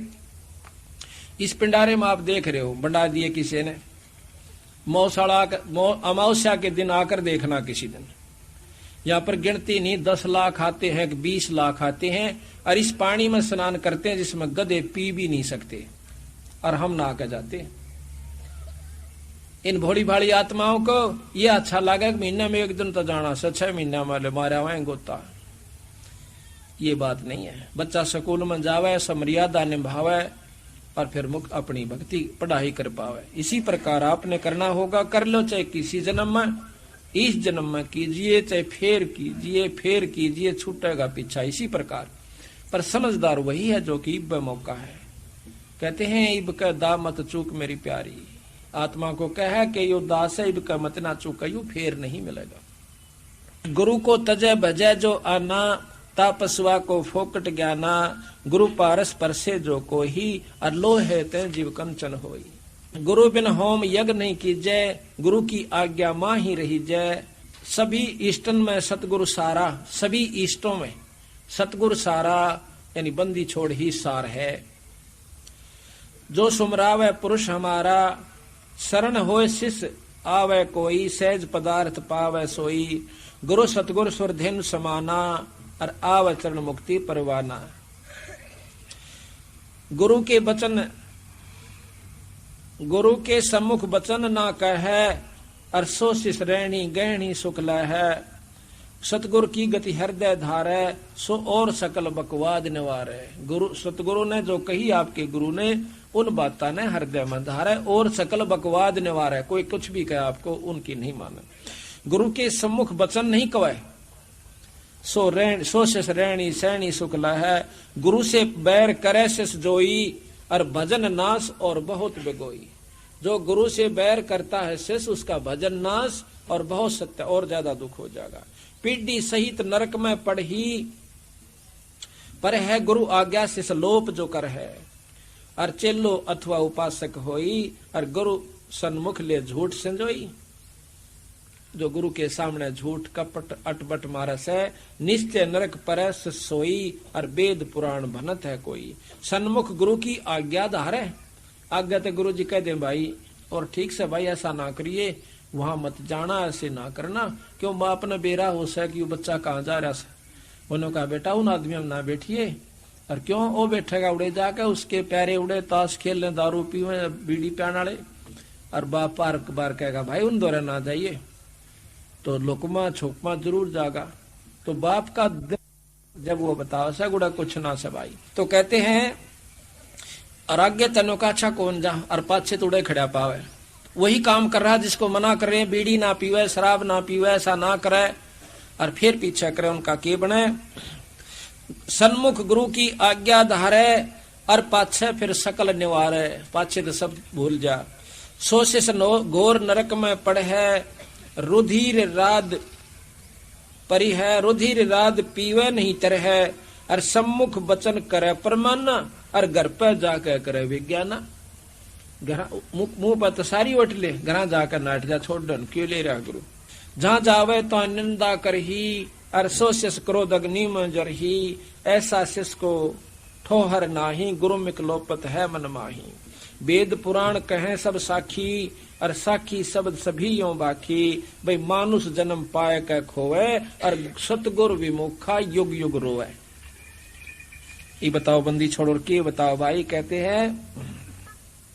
इस पिंडारे में आप देख रहे हो बंडा दिए किसी ने, मौसाड़ा अमावस्या के दिन आकर देखना, किसी दिन यहाँ पर गिनती नहीं 10 लाख आते हैं, 20 लाख आते हैं, और इस पानी में स्नान करते हैं जिसमें गधे पी भी नहीं सकते, और हम नहा के जाते। इन भोली भाली आत्माओं को ये अच्छा लगा कि महीना में एक दिन तो जाना से 6 महीना वाले मारे हुए गोता। ये बात नहीं है। बच्चा स्कूल में जावे, समर्यादा निभावे, और फिर मुक्त अपनी भक्ति पढ़ाई कर पावे। इसी प्रकार आपने करना होगा, कर लो चाहे किसी जन्म में, इस जन्म में कीजिए, चाहे फेर कीजिए, छूटेगा पीछा। इसी प्रकार पर समझदार वही है जो कि इब मौका है। कहते हैं इब का दा मत चूक मेरी प्यारी, आत्मा को कहे कि यो दास है, इब का मत ना चूक, यू फेर नहीं मिलेगा। गुरु को तजय भजय जो आना, तापस्वा को फोकट ज्ञाना। गुरु पारस परसे जो कोई, और लोहे ते जीव कंचन होई। गुरु बिन होम यज्ञ नहीं कीजय, गुरु की आज्ञा मां ही रही जय। सभी इष्टन में सतगुरु सारा, सभी इष्टों में सतगुरु सारा, यानी बंदी छोड़ ही सार है। जो सुमरावे पुरुष हमारा, शरण होए शिष्य आवे कोई, सहज पदार्थ पावे सोई। गुरु सतगुरु सुरधेनु समाना, और आव चरण मुक्ति परवाना। गुरु के वचन, गुरु के सम्मुख वचन ना कहे, और सो शिष रहनी गहनी सुखल है। सतगुरु की गति हृदय धारे, सो और सकल बकवाद निवारे। गुरु सतगुरु ने जो कही आपके गुरु ने, उन बातों ने हृदय में धारे, और सकल बकवाद निवारे। कोई कुछ भी कहे आपको उनकी नहीं माने। गुरु के सम्मुख वचन नहीं कहे, सो शिष रहनी सहनी सुखल है। गुरु से बैर करे शिष जोई, और भजन नाश और बहुत बिगोई। जो गुरु से बैर करता है शिष्य, उसका भजन नाश और बहुत सत्य और ज्यादा दुख हो जाएगा। पीढ़ी सहित नरक में पढ़ी, पर है गुरु आज्ञा शिष लोप जो कर है। और चेलो अथवा उपासक होई, और गुरु सन्मुख ले झूठ संजोई। जो गुरु के सामने झूठ कपट अटबट मारस है, निश्चय नरक परस सोई, और वेद पुराण भनत है कोई। सन्मुख गुरु की आज्ञा धारे, आज्ञा तो गुरु जी कह दे भाई, और ठीक से भाई ऐसा ना करिए, वहां मत जाना, ऐसे ना करना। क्यों बाप ने बेरा हो सा कि बच्चा कहाँ जा रहा है। उन्होंने कहा बेटा उन आदमियों में ना बैठिए, और क्यों वो बैठेगा उड़े जाके, उसके प्यारे उड़े ताश खेल ले, दारू पीवे, बीड़ी पियाने वाले, और बाप पार बार कहेगा भाई उन दौरे ना जाइए, तो लुकमा छोकमा जरूर जागा। तो बाप का जब वो बताओ सा गुड़ा कुछ ना से भाई, तो कहते हैं और आगे तनो का अच्छा कौन जा, और पाछे तुड़े खड़ा पावे। वही काम कर रहा जिसको मना कर रहे हैं, बीड़ी ना पीवे, शराब ना पीवे, ऐसा ना करे, और फिर पीछे करे, उनका के बने। सन्मुख गुरु की आज्ञा धारे, और पाछे फिर सकल निवारे। पाछे तो सब भूल जा। सोशिस घोर नरक में पड़े है, रुधिर राद परी है। रुधिर राद पीवे नहीं तरह, और सम्मुख वचन करे परमाना, और घर पे जाकर करे विज्ञाना। मुंह पर तो सारी वट ले, घर जाकर नाट जा छोड़ डन, क्यों ले रहा गुरु। जहां जावे तो निंदा कर ही, और सो शिष क्रोध अग्नि में जर ही। ऐसा शिष को ठोहर नाही, गुरु मिकलोपत है मन माही। वेद पुराण कहें सब साखी, और साखी शब्द सभी यों बाकी। भाई मानुष जन्म पाए कै खोवे, और सतगुरु विमुखा युग युग रोवे। ये बताओ बंदी छोड़ के बताओ भाई। कहते हैं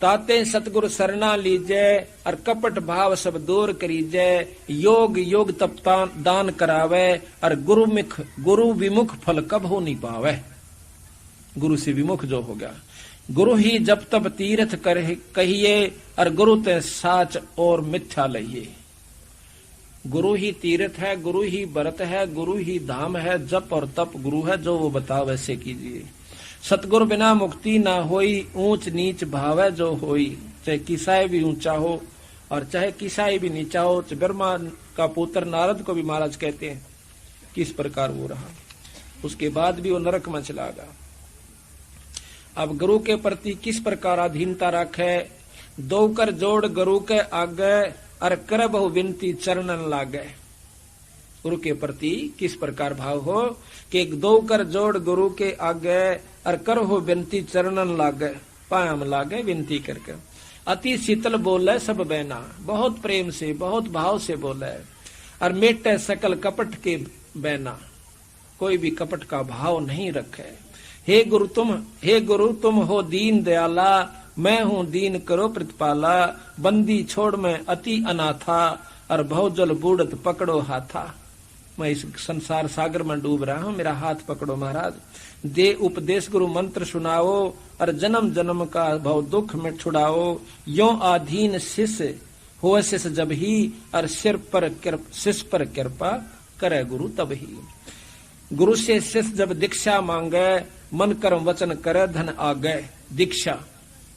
ताते सतगुरु सरना लीजै और कपट भाव सब दूर करीजै। योग योग तप दान करावे और गुरु विमुख फल कब हो नहीं पावे। गुरु से विमुख जो हो गया, गुरु ही जब तब तीर्थ कर कहिए और गुरु ते साच और मिथ्या लहिए। गुरु ही तीर्थ है, गुरु ही व्रत है, गुरु ही धाम है, जप और तप गुरु है, जो वो बता वैसे कीजिए। सतगुरु बिना मुक्ति ना होई, ऊंच नीच भाव है जो होई। चाहे किसाई भी ऊंचा हो और चाहे किसाई भी नीचा हो। ब्रह्मा का पुत्र नारद को भी महाराज कहते हैं किस प्रकार वो रहा, उसके बाद भी वो नरक में चला गया। अब गुरु के प्रति किस प्रकार अधीनता रखे। दो कर जोड़ गुरु के आगे और कर बहु विनती चरणन लागे। गुरु के प्रति किस प्रकार भाव हो कि दो कर जोड़ गुरु के आगे और कर हो विनती चरणन लागे, पायम लागे विनती करके। अति शीतल बोले सब बैना, बहुत प्रेम से बहुत भाव से बोले और मेटे सकल कपट के बैना, कोई भी कपट का भाव नहीं रखे। हे गुरु तुम हो दीन दयाला, मैं हूँ दीन करो प्रतिपाला। बंदी छोड़ मैं अति अनाथा और भवजल बूढ़त पकड़ो हाथा। मैं इस संसार सागर में डूब रहा हूँ, मेरा हाथ पकड़ो महाराज। दे उपदेश गुरु मंत्र सुनाओ और जन्म जन्म का भव दुख में छुड़ाओ। यो आधीन शिष्य हो शिष्य जब ही और शिष्य पर कृपा करे गुरु तब ही। गुरु से शिष्य जब दीक्षा मांगे, मन कर्म वचन करे धन आगे। दीक्षा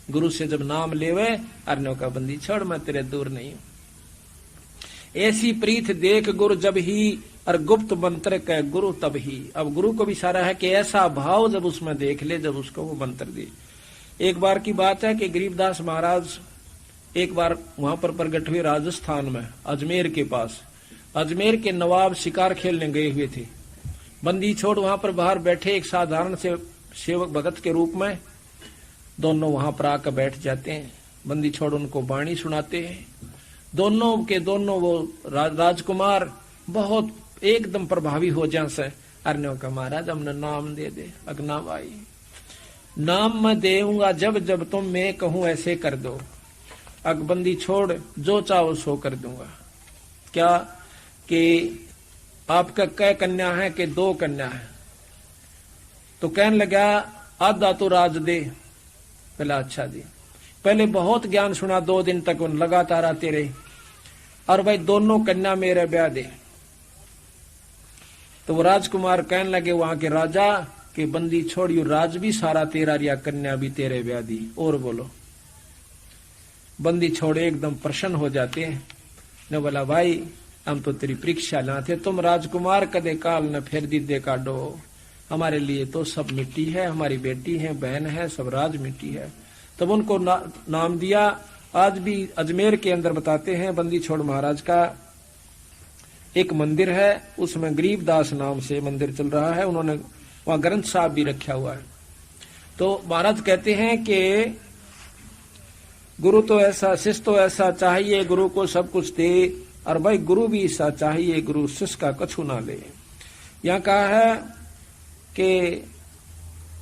गुरु से जब नाम लेवे, अर्णों का बंदी छोड़ मैं तेरे दूर नहीं हूं। ऐसी प्रीत देख गुरु जब ही और गुप्त मंत्र कह गुरु तब ही। अब गुरु को भी सारा है कि ऐसा भाव जब उसमें देख ले, जब उसको वो मंत्र दे। एक बार की बात है कि गरीबदास महाराज एक बार वहां पर प्रकट हुए राजस्थान में, अजमेर के पास। अजमेर के नवाब शिकार खेलने गए हुए थे। बंदी छोड़ वहां पर बाहर बैठे एक साधारण से सेवक भगत के रूप में, दोनों वहां पर आकर बैठ जाते हैं। बंदी छोड़ उनको वाणी सुनाते हैं। दोनों के दोनों वो राजकुमार बहुत एकदम प्रभावी हो जा से। अर्ण्यों का महाराज हमने नाम दे दे। अगना भाई नाम मैं देऊंगा जब जब तुम मैं कहूं ऐसे कर दो। अकबंदी छोड़ जो चाहो सो कर दूंगा। क्या कि आपका कै कन्या है कि दो कन्या है? तो कहने लगा आधा तो राज दे। पहला अच्छा दी। पहले बहुत ज्ञान सुना 2 दिन तक उन लगातार आते रहे और भाई दोनों कन्या मेरे ब्याह दे। तो वो राजकुमार कहने लगे वहां के राजा कि बंदी छोड़ियो, राज भी सारा तेरा रिया, कन्या भी तेरे ब्याह दी। और बोलो। बंदी छोड़े एकदम प्रसन्न हो जाते हैं। न बोला भाई हम तो तेरी परीक्षा लाते, तुम राजकुमार कदे काल न फिर दीदे काटो। हमारे लिए तो सब मिट्टी है, हमारी बेटी है, बहन है, सब राज मिट्टी है। तब उनको नाम दिया। आज भी अजमेर के अंदर बताते हैं बंदी छोड़ महाराज का एक मंदिर है, उसमें गरीबदास नाम से मंदिर चल रहा है। उन्होंने वहां ग्रंथ साहब भी रखा हुआ है। तो महाराज कहते हैं कि गुरु तो ऐसा, शिष्य तो ऐसा चाहिए, गुरु को सब कुछ दे। और भाई गुरु भी ऐसा चाहिए, गुरु शिष्य का कछु ना ले। यहाँ कहा है कि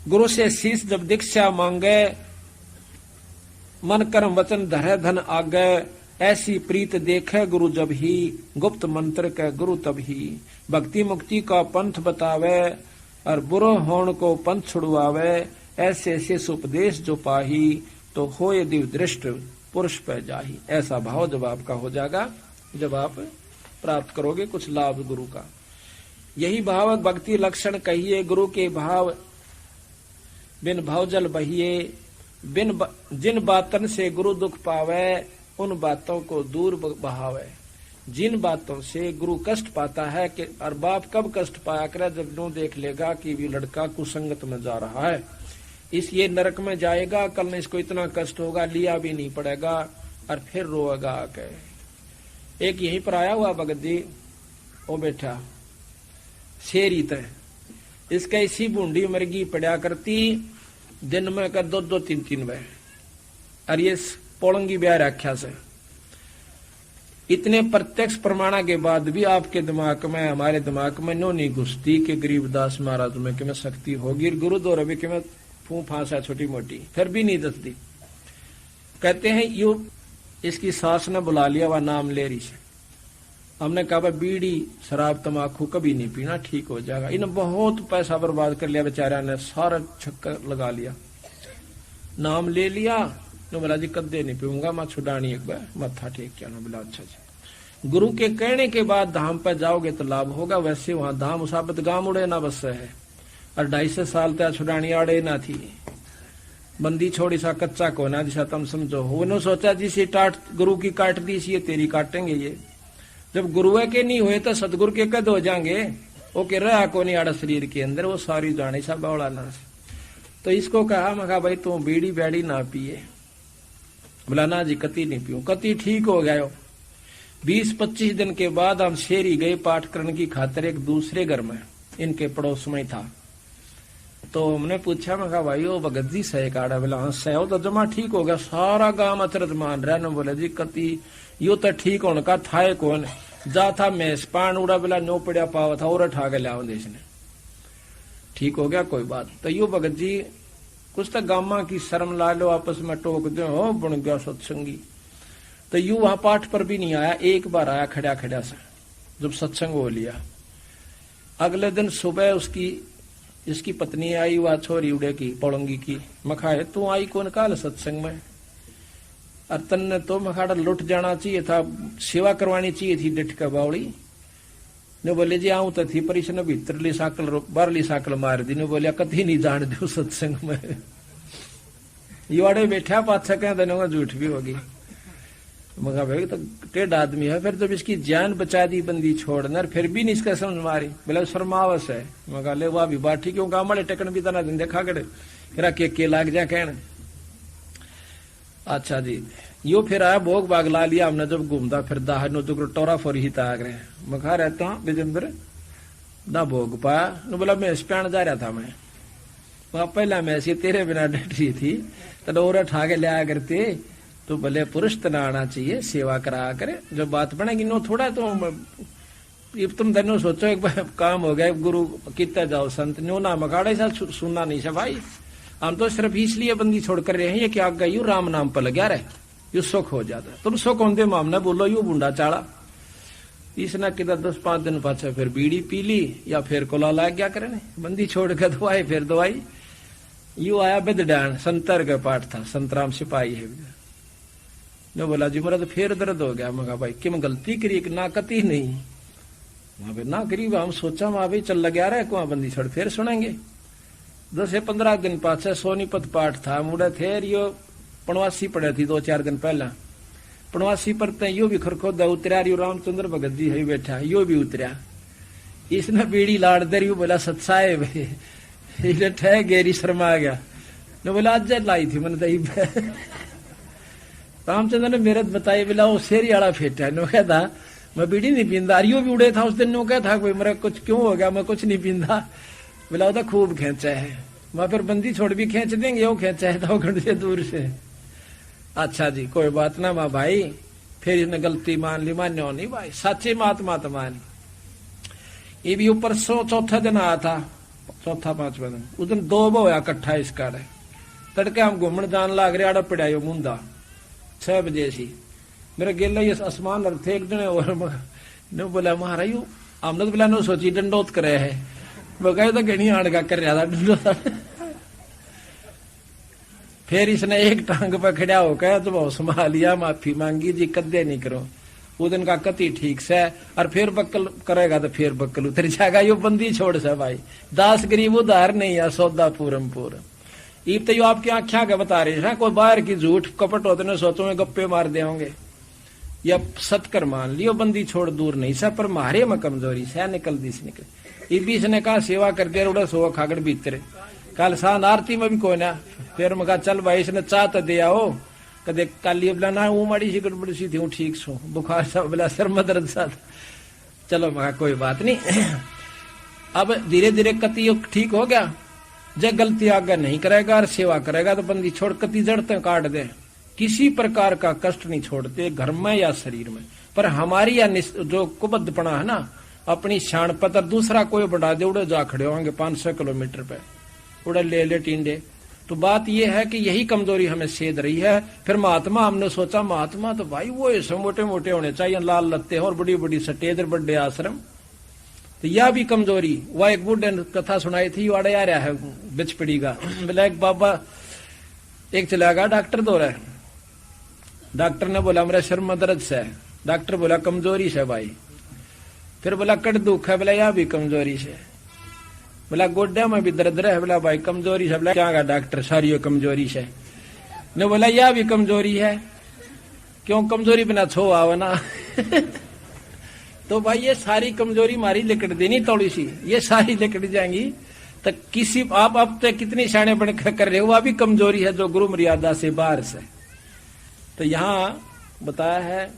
गुरु से शिष्य जब दीक्षा मांगे, मन कर्म वचन धरे धन आगे। ऐसी प्रीत देखे गुरु जब ही, गुप्त मंत्र के गुरु तब ही। भक्ति मुक्ति का पंथ बतावे और बुरो होण को पंथ छुड़वावे। ऐसे शिष्य उपदेश जो पाही, तो होए दिव दृष्ट पुरुष पे जाही। ऐसा भाव जब आपका हो जाएगा, जब आप प्राप्त करोगे कुछ लाभ गुरु का। यही भाव भक्ति लक्षण कहिए। गुरु के भाव बिन भावजल बहिए। जिन बातन से गुरु दुख पावे, उन बातों को दूर बहावे। जिन बातों से गुरु कष्ट पाता है कि और बाप कब कष्ट पाया करे, जब नो देख लेगा कि भी लड़का कुसंगत में जा रहा है, इसलिए नरक में जाएगा, कल न इसको इतना कष्ट होगा, लिया भी नहीं पड़ेगा और फिर रोएगा आके। एक यहीं पर आया हुआ भगत जी, वो बैठा शेरी तय, इसका इसी बूंदी मरगी पड़ा करती, दिन में कर 2-2 3-3 बह, और ये पोलंगी ब्याह रख्या से। इतने प्रत्यक्ष प्रमाणा के बाद भी आपके दिमाग में, हमारे दिमाग में नो नहीं घुसती कि गरीबदास महाराज में कि मैं शक्ति होगी, गुरु दो रवि कि मैं फू फांसा छोटी मोटी, फिर भी नहीं दसती। कहते हैं यू इसकी सास ने बुला लिया, वह नाम ले रही से। हमने कहा भाई बीड़ी शराब तमाकू कभी नहीं पीना, ठीक हो जाएगा। इन्हें बहुत पैसा बर्बाद कर लिया बेचारा ने, सारा चक्कर लगा लिया, नाम ले लिया। नो बोला जी कदे नहीं पीऊंगा, मैं छुड़ानी एक बार मत्था टेक क्या। नो बोला अच्छा जी, गुरु के कहने के बाद धाम पे जाओगे तो लाभ होगा। वैसे वहां धाम उसाबत गांव उड़े ना बस है, और 250 साल तक छुड़ानी आड़े ना थी। बंदी छोड़ी सा कच्चा कोना जिसा तुम समझो। उन्होंने सोचा जी सी टाट गुरु की काट दी सी, ये तेरी काटेंगे ये। जब गुरु के नहीं हुए तो सतगुरु के कद हो जाएंगे। वो कह रहा को नहीं आड़ा शरीर के अंदर, वो सारी जाने सा बौड़ा ना। तो इसको कहा, मैं कहा भाई तू बीड़ी बैड़ी ना पिए। बोला ना जी कति नहीं पीऊं। कति ठीक हो गया। 20-25 दिन के बाद हम शेरी गए पाठ करने की खातिर एक दूसरे घर में, इनके पड़ोस में था। तो हमने पूछा, मैं कहा भाई वो भगत जी सह काड़ा। बोला हाँ सह तो जमा ठीक हो गया। सारा गांव अचरज मान रहा है। बोले जी कति यो तो ठीक होने का था कौन जा था मैं पान उड़ा। बोला नो पड़ा पावा था और उठा के लिया देश ने, ठीक हो गया कोई बात। तो यो भगत जी कुछ तो गामा की शर्म ला लो, आपस में टोक दो, हो बन गया सत्संगी। तो यू वहां पाठ पर भी नहीं आया, एक बार आया खड़ा खड़ा से जब सत्संग हो लिया। अगले दिन सुबह उसकी इसकी पत्नी आई, वह छोरी उड़े की पौड़ंगी की। मखाए तू आई कौन काल सत्संग में, और तन्ने तो मखाड़ा लुट जाना चाहिए था, सेवा करवानी चाहिए थी डिठ का बावड़ी ने। बोले जी आऊं तो थी पर इसने भीतरली साकल बारली साकल मार दी। ने बोलिया कभी नहीं जान दो सत्संग में। युवाड़े बैठा पाछा कह देने झूठ भी होगी। मगा भाई तो टेढ़ आदमी है, फिर जब इसकी जान बचा दी बंदी छोड़ना, फिर भी नहीं इसका समझ मारी। बोला शर्मावस है। मगा ले वह भी बात ठीक, गाँव वाले टकन भी तना दिन देखा करे के लाग जा कहने। अच्छा जी यो फिर आया भोग भाग ला लिया हमने। जब घूमता फिर दाह नो जो टोरा फोरी ही ताग रहे मखा रहता हूँ विजेंद्र ना भोग पाया। नो बोला मैं स्पैन जा रहा था मैं, वहां पहला मैं ऐसी तेरे बिना डट रही थी तो और उठा के लिया करते। तो भले पुरुष तना आना चाहिए, सेवा करा करे, जो बात बनेगी नो थोड़ा तो तुम दोनों सोचो एक बार काम हो गया गुरु कितना जाओ संत नो ना मखाड़े सा सुनना नहीं सा भाई। हम तो सिर्फ इसलिए बंदी छोड़ कर रहे हैं ये क्या गई राम नाम पर लगा रहे, यू सुख हो जाता। तुम सुख होते मामने बोलो यू बूंडा चाड़ा। इसने किधर 10-5 दिन पाछे फिर बीड़ी पी ली या फिर कोला लाग गया करे बंदी छोड़ कर दवाई फिर दवाई। यू आया बिदडान संतर का पाठ था, संतराम सिपाही है। ने बोला जी मेरा तो फिर दर्द हो गया। मैं कहा भाई कि मैं गलती करी ना कती नहीं, वहां पे ना करी। हम सोचा वहां भी चल लगा रहा है को बंदी छोड़ फिर सुनेंगे। 10-15 दिन पाछे सोनीपत पाठ था, मुड़े थे यो पणवासी पड़े थी 2-4 दिन पहला। पणवासी पर यो भी खरखोदा उतरा, यो रामचंद्र भगत जी है बैठा, यो भी उतरा। इसने बीड़ी लाड़ दे रही बोला सत्साए भाई ठह गेरी शर्मा आ गया। ने बोला आज लाई थी मैंने तो रामचंद्र ने मेरे बताई बोला वो शेरी आला फेटा नो क्या था मैं बीड़ी नहीं पींदा। यो भी उड़े था उस दिन नो क्या था कोई मेरा कुछ क्यों हो गया मैं कुछ नहीं पींदा। बोला तो खूब खेचा है, वहां फिर बंदी छोड़ भी खींच देंगे, वो खेचा है तो घंटे से दूर से। अच्छा जी कोई बात ना माँ भाई, फिर इसने गलती मान ली, मान्यो नहीं भाई सच्ची महात्मा तो मान। ये भी ऊपर 104 दिन आया था, 4-5 दिन उस दिन 2 होया इकट्ठा इसका। तड़के हम घूमने जान लाग रहे आड़ा पड़ा मुंदा 6 बजे सी मेरे गेला ये आसमान थे एक दिन और बोला महारा यू हमने तो बोला नो सोची डंडोत करे है बगाए तो घनी आड़ का कर रहा था डंडोत। फिर इसने एक टांग पर खड़ा होकर तो बहुत संभालिया, माफी मांगी जी कदे नहीं करो। वो दिन का कति ठीक से और फिर बक्कल करेगा तो फिर बक्कल उतर जाएगा। यो बंदी छोड़ से भाई, दास गरीब उधार नहीं है सौदा पूरम पूर। ईब तो यो आपकी आख्या के बता रहे हैं कोई बाहर की झूठ कपट होते न सोचो में गप्पे मार दे होंगे या सतकर मान लियो बंदी छोड़ दूर नहीं सा पर मारे में कमजोरी से निकल दी से निकल। इस बीच ने कहा सेवा कर दे उड़ा सो खागड़ भीतरे कल सान आरती में भी कोई ना। फिर मैं कहा चल भाई इसने चाह तो दिया हो कदे काली बोला ना वो माड़ी सी गड़बड़ी सी थी हूँ ठीक सो बुखार सा बोला सर में दर्द सा। चलो मैं कोई बात नहीं। अब धीरे धीरे कति ठीक हो गया। जब गलती आगे नहीं करेगा और सेवा करेगा तो बंदी छोड़ कति जड़ते काट दे, किसी प्रकार का कष्ट नहीं छोड़ते घर में या शरीर में। पर हमारी या जो कुबद्धपना है ना अपनी शान पतर दूसरा कोई बढ़ा दे उड़े जा खड़े होंगे 500 किलोमीटर पे उड़े ले टींडे तो बात यह है कि यही कमजोरी हमें सेध रही है। फिर महात्मा, हमने सोचा महात्मा तो भाई वो ऐसे मोटे मोटे होने चाहिए, लाल लत्ते और बड़ी बड़ी सटेद बड़े आश्रम, तो यह भी कमजोरी। वह एक बुढ़े ने कथा सुनाई थी, वाड़े आ रहा है बिचपड़ी का, बोला एक बाबा एक चला गया डॉक्टर दो रहा, डॉक्टर ने बोला मेरा सिर में दर्द से, डॉक्टर बोला कमजोरी से भाई। फिर बोला कट दुख है, बोला यह भी कमजोरी से। बोला गोड्या में भी दर्द रहे, बोला भाई कमजोरी से। बोला क्या डॉक्टर सारी कमजोरी से। ने बोला यह भी कमजोरी है, क्यों कमजोरी बिना छो आवे ना। तो भाई ये सारी कमजोरी मारी लिकट देनी थोड़ी सी, ये सारी लिकट जाएंगी तो किसी आप अब तक कितनी शाणे बन कर रहे हो, वह भी कमजोरी है जो गुरु मर्यादा से बाहर से। तो यहाँ बताया है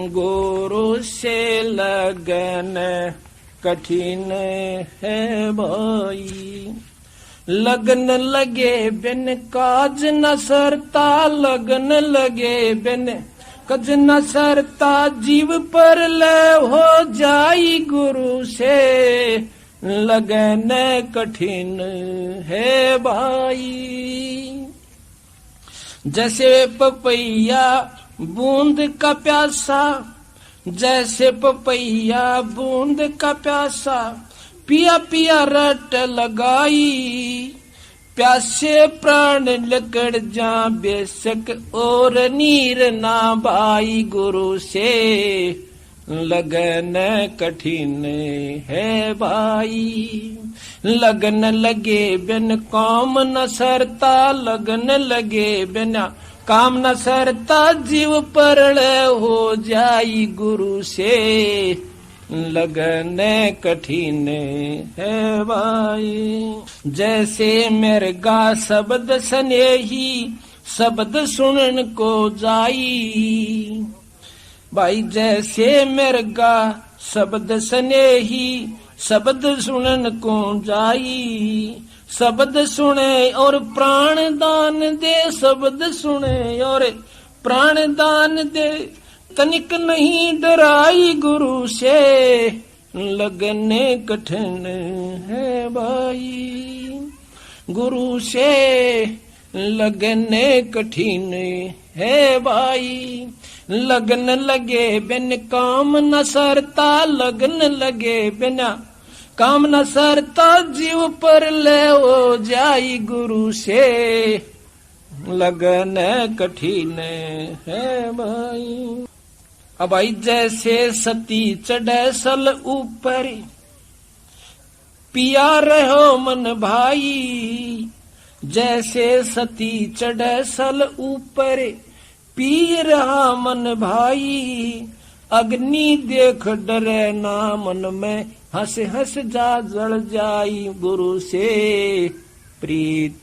गुरु से लगन कठिन है भाई, लगन लगे बिन काज न सरता, लगन लगे बिन काज न सरता, जीव पर ले हो जाई गुरु से लगन कठिन है भाई। जैसे पपैया बूंद का प्यासा, जैसे पपैया बूंद का प्यासा, पिया पिया रट लगाई, प्यासे प्राण लकड़ जा बेशक और नीर ना भाई, गुरु से लगन कठिन है भाई। लगन लगे बिन काम न सरता, लगन लगे बिना काम न सरता, जीव परल हो जाई गुरु से लगन कठिन है भाई। जैसे मृगा शब्द स्नेही, शब्द सुनन को जाई भाई, जैसे मृगा शब्द स्नेही, शब्द सुनन को जाई, शब्द सुने और प्राण दान दे, शब्द सुने और प्राण दान दे, तनिक नहीं डराई गुरु से लगने कठिन है भाई, गुरु से लगने कठिन है भाई। लगन लगे बिन काम न सरता, लगन लगे बिना काम न सरता, जीव पर ले हो जाई गुरु से लगन कठिन है भाई। अब भाई जैसे सती चढ़े सल ऊपर, पिया रहो मन भाई, जैसे सती चढ़े सल ऊपर, पी रहा मन भाई, अग्नि देख डरे ना मन में, हंस हंस जा जल जाई गुरु से प्रीत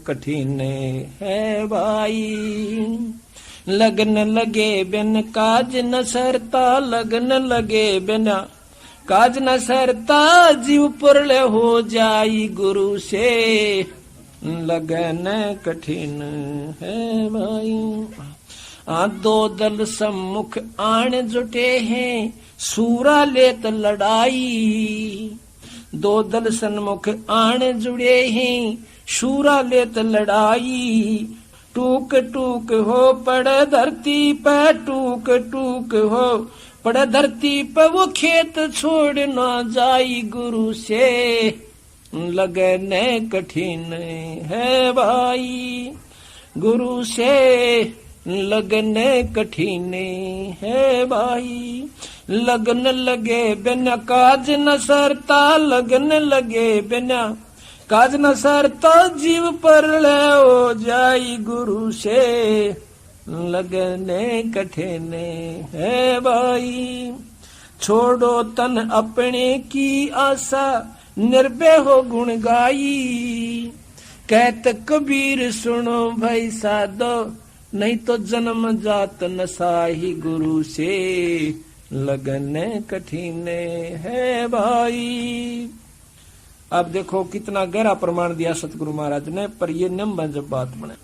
कठिन है भाई। लगन लगे बिन काज न सरता, लगन लगे बिना काज न सरता, जीव पुरले हो जाई गुरु से लगन कठिन है भाई। दो दल सम्मुख आण जुटे हैं, सूरा लेत लड़ाई, दो दल सन्मुख आण जुड़े हैं, सूरा लेत लड़ाई, टूक टूक हो पड़े धरती पे, टूक टूक हो पड़े धरती पे, वो खेत छोड़ ना जाई गुरु से लगने कठिन है भाई, गुरु से लगने कठिन है भाई। लगन लगे बिना काज न सरता, लगन लगे बिना काज न सरता, जीव पर ले हो जाई गुरु से लगने कठिन है भाई। छोड़ो तन अपने की आशा, निर्भय हो गुण गाई, कहत कबीर सुनो भाई साधो, नहीं तो जन्म जात नसाही गुरु से लगने कठिन है भाई। अब देखो कितना गहरा प्रमाण दिया सतगुरु महाराज ने, पर ये निम्न जब बात बने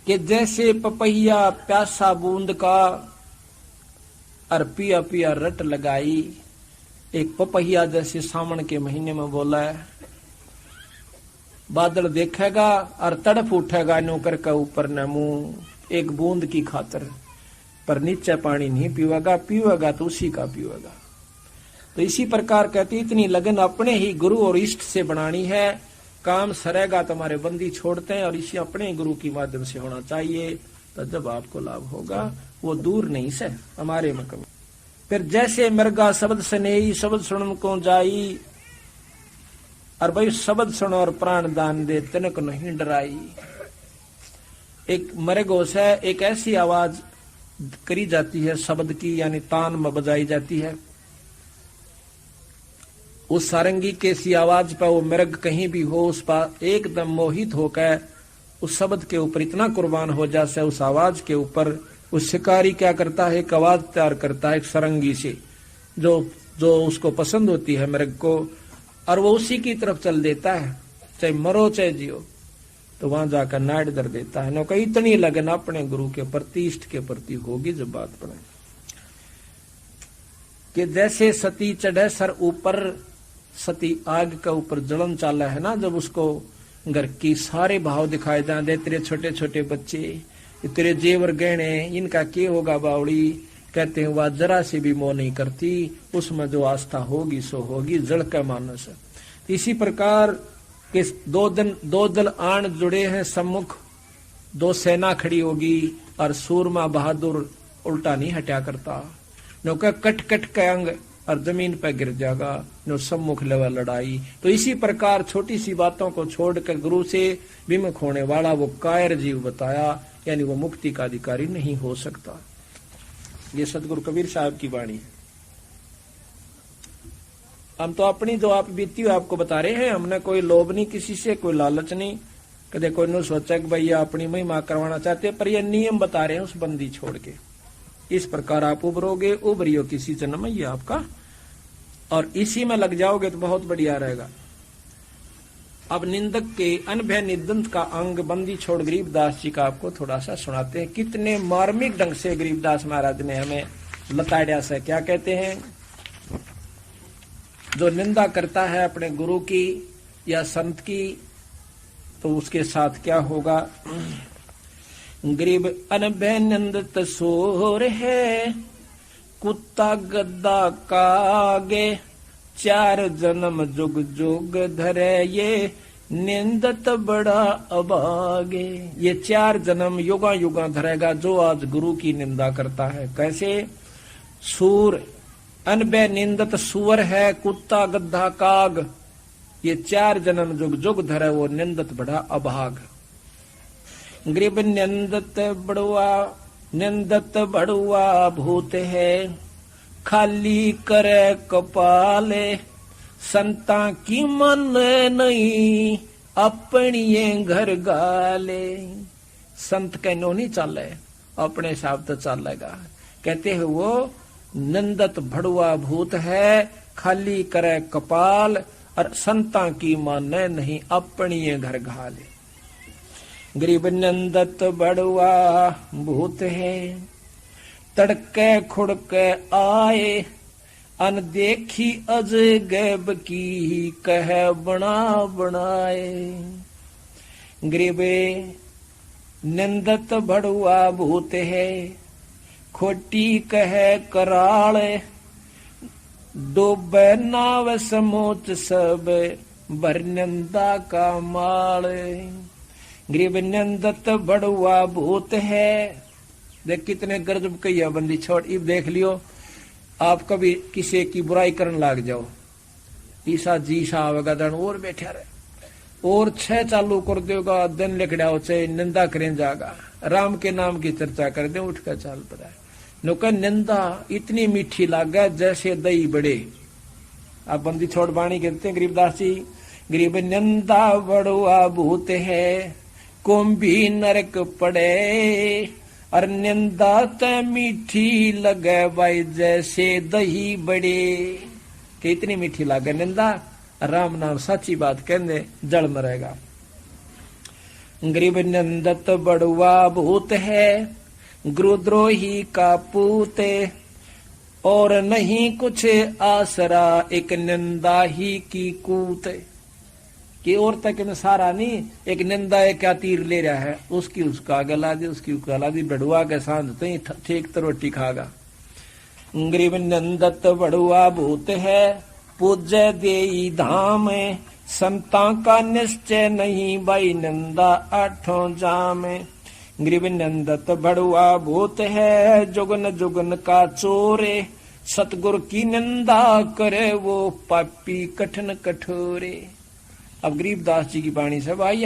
कि जैसे पपैया प्यासा बूंद का और पिया पिया रट लगाई, एक पपैया जैसे सावन के महीने में बोला है, बादल देखेगा और तड़प उठेगा नौकर का ऊपर न मुंह एक बूंद की खातर, पर नीचे पानी नहीं पीवेगा, पीवेगा तो उसी का पीवेगा। तो इसी प्रकार कहती इतनी लगन अपने ही गुरु और इष्ट से बनानी है। काम सरेगा तुम्हारे बंदी छोड़ते हैं और इसी अपने गुरु के माध्यम से होना चाहिए, तो जब आपको लाभ होगा वो दूर नहीं से हमारे में कभी। फिर जैसे मृगा शब्द स्नेही शब्द सुन को जाई, और भाई शब्द सुनो और प्राण दान दे तिनक नहीं डराई। एक मृगोश है, एक ऐसी आवाज करी जाती है शब्द की, यानी तान में बजाई जाती है। उस सारंगी के सी आवाज पर वो मृग कहीं भी हो उस पर एकदम मोहित होकर उस शब्द के ऊपर इतना कुर्बान हो जाता है, उस आवाज के ऊपर। उस शिकारी क्या करता है, एक आवाज तैयार करता है एक सारंगी से, जो उसको पसंद होती है मृग को, और वो उसी की तरफ चल देता है, चाहे मरो चाहे जियो। तो वहां जाकर नाड़ दर देता है। नौका इतनी लगन अपने गुरु के प्रति इष्ट के प्रति होगी जब बात पड़े कि जैसे सती चढ़े सर ऊपर, सती आग के ऊपर जलन चाला है ना, जब उसको घर की सारे भाव दिखाए जाते, तेरे छोटे छोटे बच्चे, तेरे जेवर गहने, इनका क्या होगा बावड़ी, कहते हैं वह जरा से भी मोह नहीं करती, उसमें जो आस्था होगी सो होगी, जड़ का मानस। इसी प्रकार के दो दल आण जुड़े हैं सम्मुख, दो सेना खड़ी होगी और सूरमा बहादुर उल्टा नहीं हटा करता। नौका कट कट के अंग और जमीन पर गिर जाएगा, नो सम्मुख लेवा लड़ाई। तो इसी प्रकार छोटी सी बातों को छोड़कर गुरु से विमुख होने वाला वो कायर जीव बताया, यानी वो मुक्ति का अधिकारी नहीं हो सकता। ये सतगुरु कबीर साहब की वाणी है। हम तो अपनी जो आप बीती हुई आपको बता रहे हैं, हमने कोई लोभ नहीं किसी से, कोई लालच नहीं, कदे कोई ने सोचा कि भैया अपनी महिमा करवाना चाहते, पर ये नियम बता रहे हैं उस बंदी छोड़ के। इस प्रकार आप उभरोगे, उभरियो किसी जन्म में, ये आपका, और इसी में लग जाओगे तो बहुत बढ़िया रहेगा। अब निंदक के अनभय निदंत का अंग बंदी छोड़ गरीबदास जी का आपको थोड़ा सा सुनाते हैं। कितने मार्मिक ढंग से गरीबदास महाराज ने हमें लताड़िया से क्या कहते हैं। जो निंदा करता है अपने गुरु की या संत की, तो उसके साथ क्या होगा। गरीब अनभय निंदित सोर है, कुत्ता गद्दा कागे, 4 जन्म जुग जुग धरे ये, निंदत बड़ा अभागे। ये 4 जन्म युगा युगा धरेगा जो आज गुरु की निंदा करता है। कैसे। सूर अनभय निंदत सुअर है, कुत्ता गद्दा काग, ये 4 जन्म जुग जुग धरे वो निंदत बड़ा अभाग। गरीब निंदत बड़ुआ भूत है, खाली करे कपाले, संता की मन नहीं अपनी घर गाले। संत कहनो नहीं चले, अपने हिसाब तो चलेगा। कहते हैं वो निंदत भड़ुआ भूत है, खाली करे कपाल, और संता की माने नहीं अपनी घर घाले। गरीब निंदत बड़ुआ भूत है, तड़के खुड़के आए, अनदेखी अजगैब की कह बना बनाए। गरीबे निंदत बड़ुआ भूत है, खोटी कह कराल, डूबे नाव समोच सब भर निंदा का माल। गरीब निंदत बड़ुआ भूत है। देख कितने गरजब कहिया बंदी छोड़। इब देख लियो आप कभी किसी की बुराई करने लाग जाओ, ईसा जी सा आवेगा दन और बैठा रहे, और 6 चालू कर देगा, दिन लिखड़ा से निंदा करें जागा, राम के नाम की चर्चा कर दे, उठ कर चाल पड़ा। नुका निंदा इतनी मीठी लागा जैसे दही बड़े। आप बंदी छोड़ बाणी कहते हैं गरीबदास जी। गरीब निंदा बड़ुआ भूत है, कुंभी नरक पड़े, और निंदा त मीठी लगे भाई जैसे दही बड़े। कि इतनी मीठी लागे निंदा, राम नाम सच्ची बात कहने जड़ मरेगा। गरीब निंदत बड़ुआ भूत है, गुरुद्रोही का पूते, और नहीं कुछ आसरा एक निंदा ही की कूत। कि और तक में सारा नहीं, एक निंदा है क्या तीर ले रहा है, उसकी उसका गला दी, उसकी गला दी, बड़ुआ के सांझ तो ठीक तो रोटी खागा। गरीब नंदत बड़ुआ भूत है, पूज्य देई धाम, संता का निश्चय नहीं भाई नंदा आठों जाम। गरीब नंदत बड़ुआ भूत है, जुगन जुगन का चोरे, सतगुरु की निंदा करे वो पापी कठिन कठोरे। अब गरीबदास जी की वाणी से भाई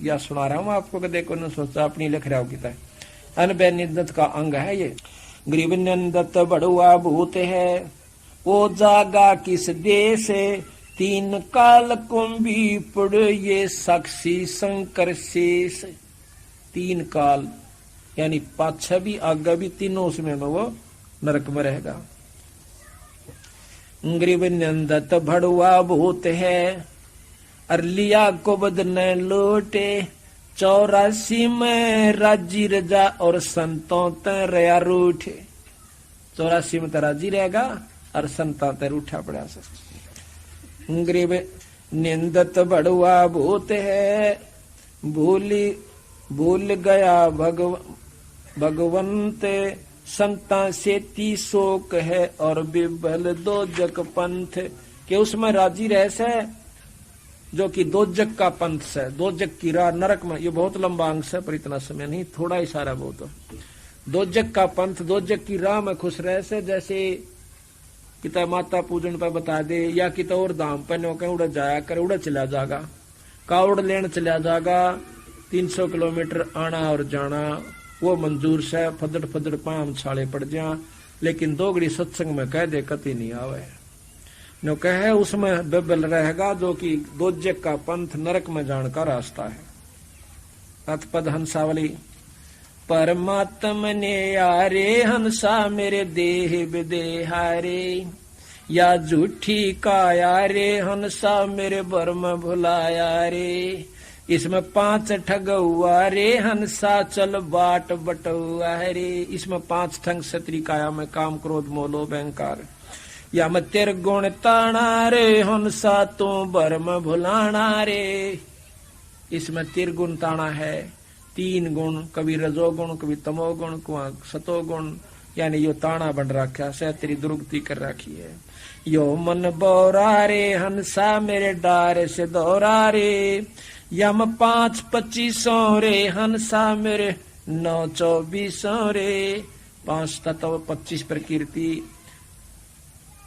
या सुना रहा हूं आपको, देखो न सोचा अपनी लिख रहा हो कितना अनबे निंदत का अंग है ये। गरीब नंदत बड़ुआ भूत है, वो जागा किस देश, तीन काल कुंभी पुड़ ये साक्षी शंकर शेष। तीन काल यानी पाछा भी आगा भी, तीनों उसमें वो नरक में रहेगा। गरीब नंदत बड़ुआ भूत है, अरलिया को बदने लोटे, 84 में राजी रजा और संतों ते रया रूठे। 84 में तो राजी रहेगा और संतों ते रूठा पड़ा सब। गरीब निंदत बड़ुआ भूत है, भूल गया भगवंत, संता सेती शोक है और बिबल दो जग पंथ। के उसमें राजी रह से जो कि दो जग का पंथ से, दो जग की राह नरक में, ये बहुत लंबा अंश है पर इतना समय नहीं, थोड़ा ही सारा बहुत। दो जग का पंथ, दो जग की राह में खुश रह से, जैसे किता माता पूजन पर बता दे या किता और धाम पर नो कहीं उड़ जाया कर, उड़ चला जागा, कावड़ लेन चला जागा, 300 किलोमीटर आना और जाना वो मंजूर से, फदड़ फदड़ पाम छाले पड़ जा, लेकिन दोगड़ी सत्संग में कह दे कति नहीं आवे नो कहे उसमें बेबल रहेगा, जो कि दो जग का पंथ नरक में जाने का रास्ता है। अतपद हंसावली। परमात्म ने यारे हंसा मेरे देह विदेहारे, या झूठी काया रे हंसा मेरे बर्म भुलाया रे। इसमें 5 ठग हुआ रे हंसा चल बाट बटुआ रे। इसमें 5 ठग सत्री काया में काम क्रोध मोलो अहंकार। या मैं तेरे गुण ताना रे हंसा तू बर्म भुलाना रे। इसमें तिरगुण ताना है, 3 गुण, कभी रजोगुण कभी तमोगुण कभी सतोगुण, यानी यो ताना बन रखा से तेरी दुर्गति कर रखी है। यो मन बोरा रे हंसा मेरे डारे से दौरा रे। यम 5-25 रे हंसा मेरे 9-24 रे। 5 तत्व 25 प्रकृति।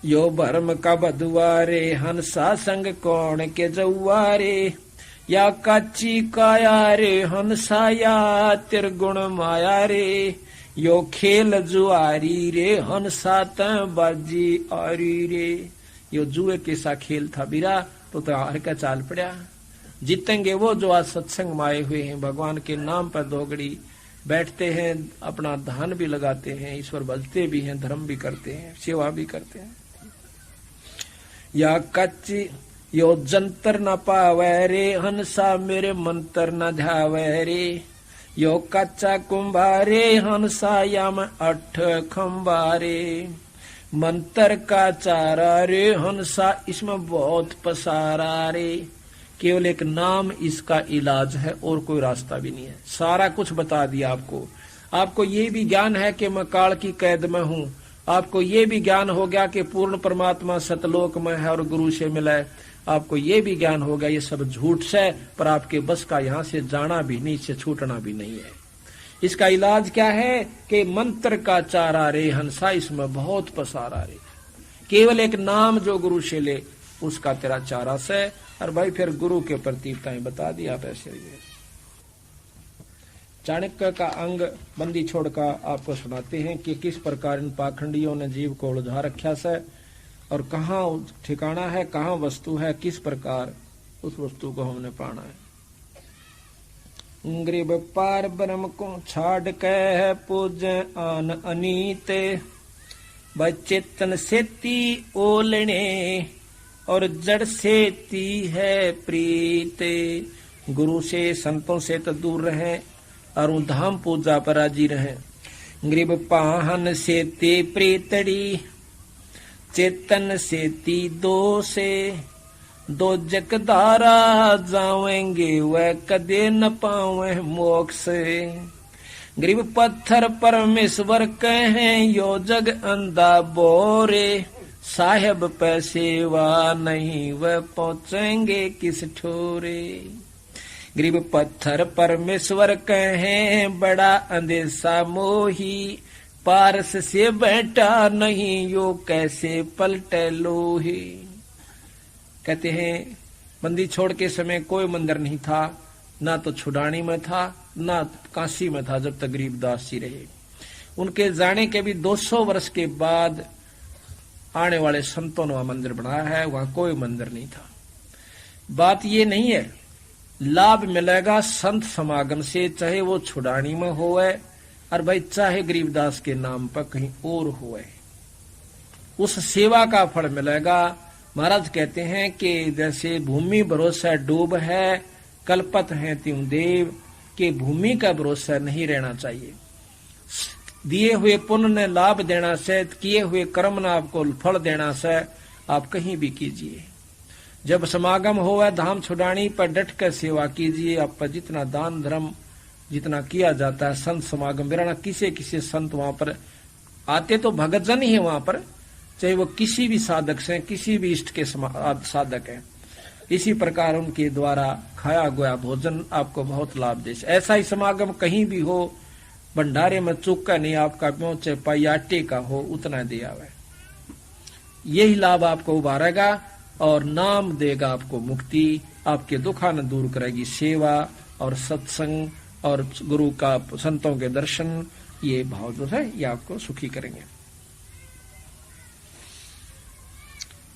यो भरम का बधुआ रे हंसा संग कौन के जौआ रे। या काची काया रे हंसा या तिरगुण माया रे। यो खेल जुआरी रे हंसा त बाजी आरी रे। यो जुए के सा खेल था बिरा तो हार का चाल पड़ा। जीतेंगे वो जो आज सत्संग में आए हुए हैं, भगवान के नाम पर दोगड़ी बैठते हैं, अपना धन भी लगाते हैं, ईश्वर भजते भी हैं, धर्म भी करते हैं, सेवा भी करते हैं। या कच्ची यो जंतर न पावे रे हंसा मेरे मंत्र न ध्यावे रे। यो कच्चा कुंभारे हंसा यम 8 खंबारे। मंत्र का चारा रे हंसा इसमें बहुत पसारा रे। केवल एक नाम इसका इलाज है और कोई रास्ता भी नहीं है। सारा कुछ बता दिया आपको। आपको ये भी ज्ञान है कि मैं काल की कैद में हूँ। आपको ये भी ज्ञान हो गया कि पूर्ण परमात्मा सतलोक में है और गुरु से मिला है। आपको ये भी ज्ञान हो गया ये सब झूठ से, पर आपके बस का यहाँ से जाना भी नहीं, से छूटना भी नहीं है। इसका इलाज क्या है कि मंत्र का चारा रे हंसा इसमें बहुत पसारा रे। केवल एक नाम जो गुरु से ले उसका तेरा चारा से। और भाई फिर गुरु के प्रति बता दिया आप ऐसे। चाणक्य का अंग बंदी छोड़कर आपको सुनाते हैं कि किस प्रकार इन पाखंडियों ने जीव को उलझा रखा से और कहाँ ठिकाना है, कहाँ वस्तु है, किस प्रकार उस वस्तु को हमने पाना है। गरीब पार ब्रह्म को छाड़ के पूजे आन अनीते। बचेतन सेती ओलने और जड़ सेती है प्रीते। गुरु से संतों से तो दूर रहे और धाम पूजा पर राजी रहे। गरीब पाहन सेते प्रीतड़ी चेतन सेती दो से। दो जकदारा जावेंगे वह कदे न पावे मोक्ष। गरीब पत्थर परमेश्वर कहें यो जग अंधा बोरे, साहेब पैसेवा नहीं वह पहुंचेंगे किस ठोरे। गरीब पत्थर परमेश्वर कहें बड़ा अंदेशा मोही, पारस से बैठा नहीं यो कैसे पलटे लोहे। कहते हैं बंदी छोड़ के समय कोई मंदिर नहीं था, ना तो छुड़ानी में था ना काशी में था जब तक गरीबदास जी रहे। उनके जाने के भी 200 वर्ष के बाद आने वाले संतों ने वहां मंदिर बनाया है, वहां कोई मंदिर नहीं था। बात ये नहीं है, लाभ मिलेगा संत समागम से, चाहे वो छुड़ानी में होए और भाई चाहे गरीबदास के नाम पर कहीं और होए, उस सेवा का फल मिलेगा। महाराज कहते हैं कि जैसे भूमि भरोसा डूब है, कल्पत है त्यों देव, के भूमि का भरोसा नहीं रहना चाहिए। दिए हुए पुण्य ने लाभ देना से, किए हुए कर्म ने आपको फल देना से, आप कहीं भी कीजिए। जब समागम होवे धाम छुड़ानी पर डट कर सेवा कीजिए। आप पर जितना दान धर्म जितना किया जाता है, संत समागम बिराना किसे किसे संत वहां पर आते तो भगत जन ही है वहां पर, चाहे वो किसी भी साधक से, किसी भी इष्ट के साधक है। इसी प्रकार उनके द्वारा खाया गया भोजन आपको बहुत लाभ दे। ऐसा ही समागम कहीं भी हो, भंडारे में चुका नहीं आपका पहुंचे, पाई आटे का हो उतना दिया हुआ, यही लाभ आपको उभारेगा और नाम देगा आपको मुक्ति, आपके दुखा न दूर करेगी सेवा और सत्संग और गुरु का संतों के दर्शन। ये भाव जो है ये आपको सुखी करेंगे।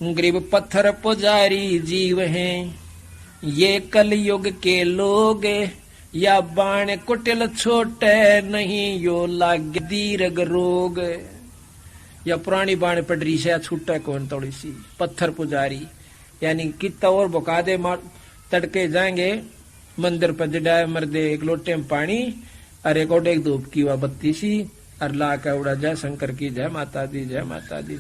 गरीब पत्थर पुजारी जीव हैं ये कलयुग के लोग, या बाण कुटिल छोटे नहीं यो लाग दीर्घ रोग। या पुरानी बाण पडरी से छूटे कौन थोड़ी सी। पत्थर पुजारी यानी कितना और बुका दे, तड़के जाएंगे मंदिर पर जडाए मर्दे एक लोटे में पानी और एक और एक धूप की वह बत्ती सी और ला के उड़ा जय शंकर की जय माता दी जय माता दी।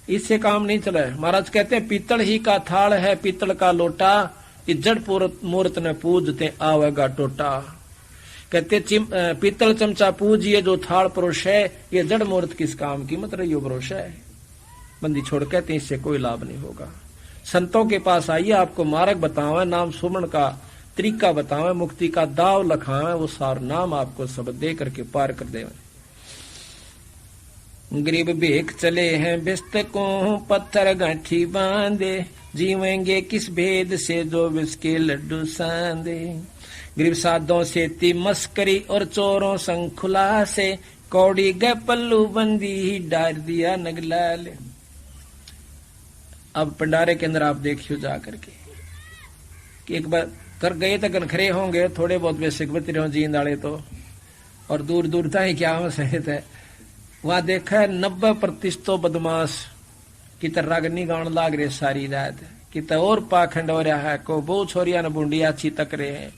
इससे काम नहीं चला है। महाराज कहते हैं पीतल ही का थाल है पीतल का लोटा, जड़ मूर्त ने पूजते आवेगा टोटा। कहते पीतल चमचा पूजिए जो थाल पुरुष है, ये जड़ मूर्त किस काम की, मतलब यो भरोसा है। बंदी छोड़ कहते इससे कोई लाभ नहीं होगा। संतों के पास आइए, आपको मार्ग बतावे, नाम सुमन का तरीका बतावे, मुक्ति का दाव लखावे, वो सार नाम आपको सब दे करके पार कर देवे। गरीब भेख चले हैं बिस्त को पत्थर गांठी बांधे, जीवेंगे किस भेद से जो विष के लड्डू सांदे। गरीब साधों से ती मस्करी और चोरों संग खुला से, कौड़ी गए पल्लू बंदी ही डार दिया नगलाल। अब भंडारे के अंदर आप देखियो जा करके कि एक बार कर गए तो गनखरे होंगे, थोड़े बहुत बेसिक बती रहो जींद आले तो, और दूर दूर तक क्या हम सहित है। वहां देखा है 90% तो बदमाश कित रागनी गान लाग रहे सारी रात, कित और पाखंड हो रहा है, को बहु छोरिया न बूंडिया अच्छी तक रहे हैं,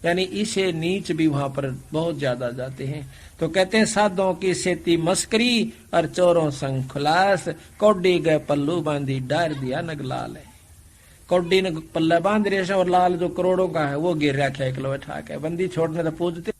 यानी इसे नीच भी वहां पर बहुत ज्यादा जाते हैं। तो कहते हैं साधों की सेती मस्करी और चोरों संग खुलास, कौडी गए पल्लू बांधी डार दिया नगलाल है। कौडी ने पल्ला बांध रहे और लाल जो करोड़ों का है वो गिर रखा है, एक लो ठा के बंदी छोड़ने तो पूजते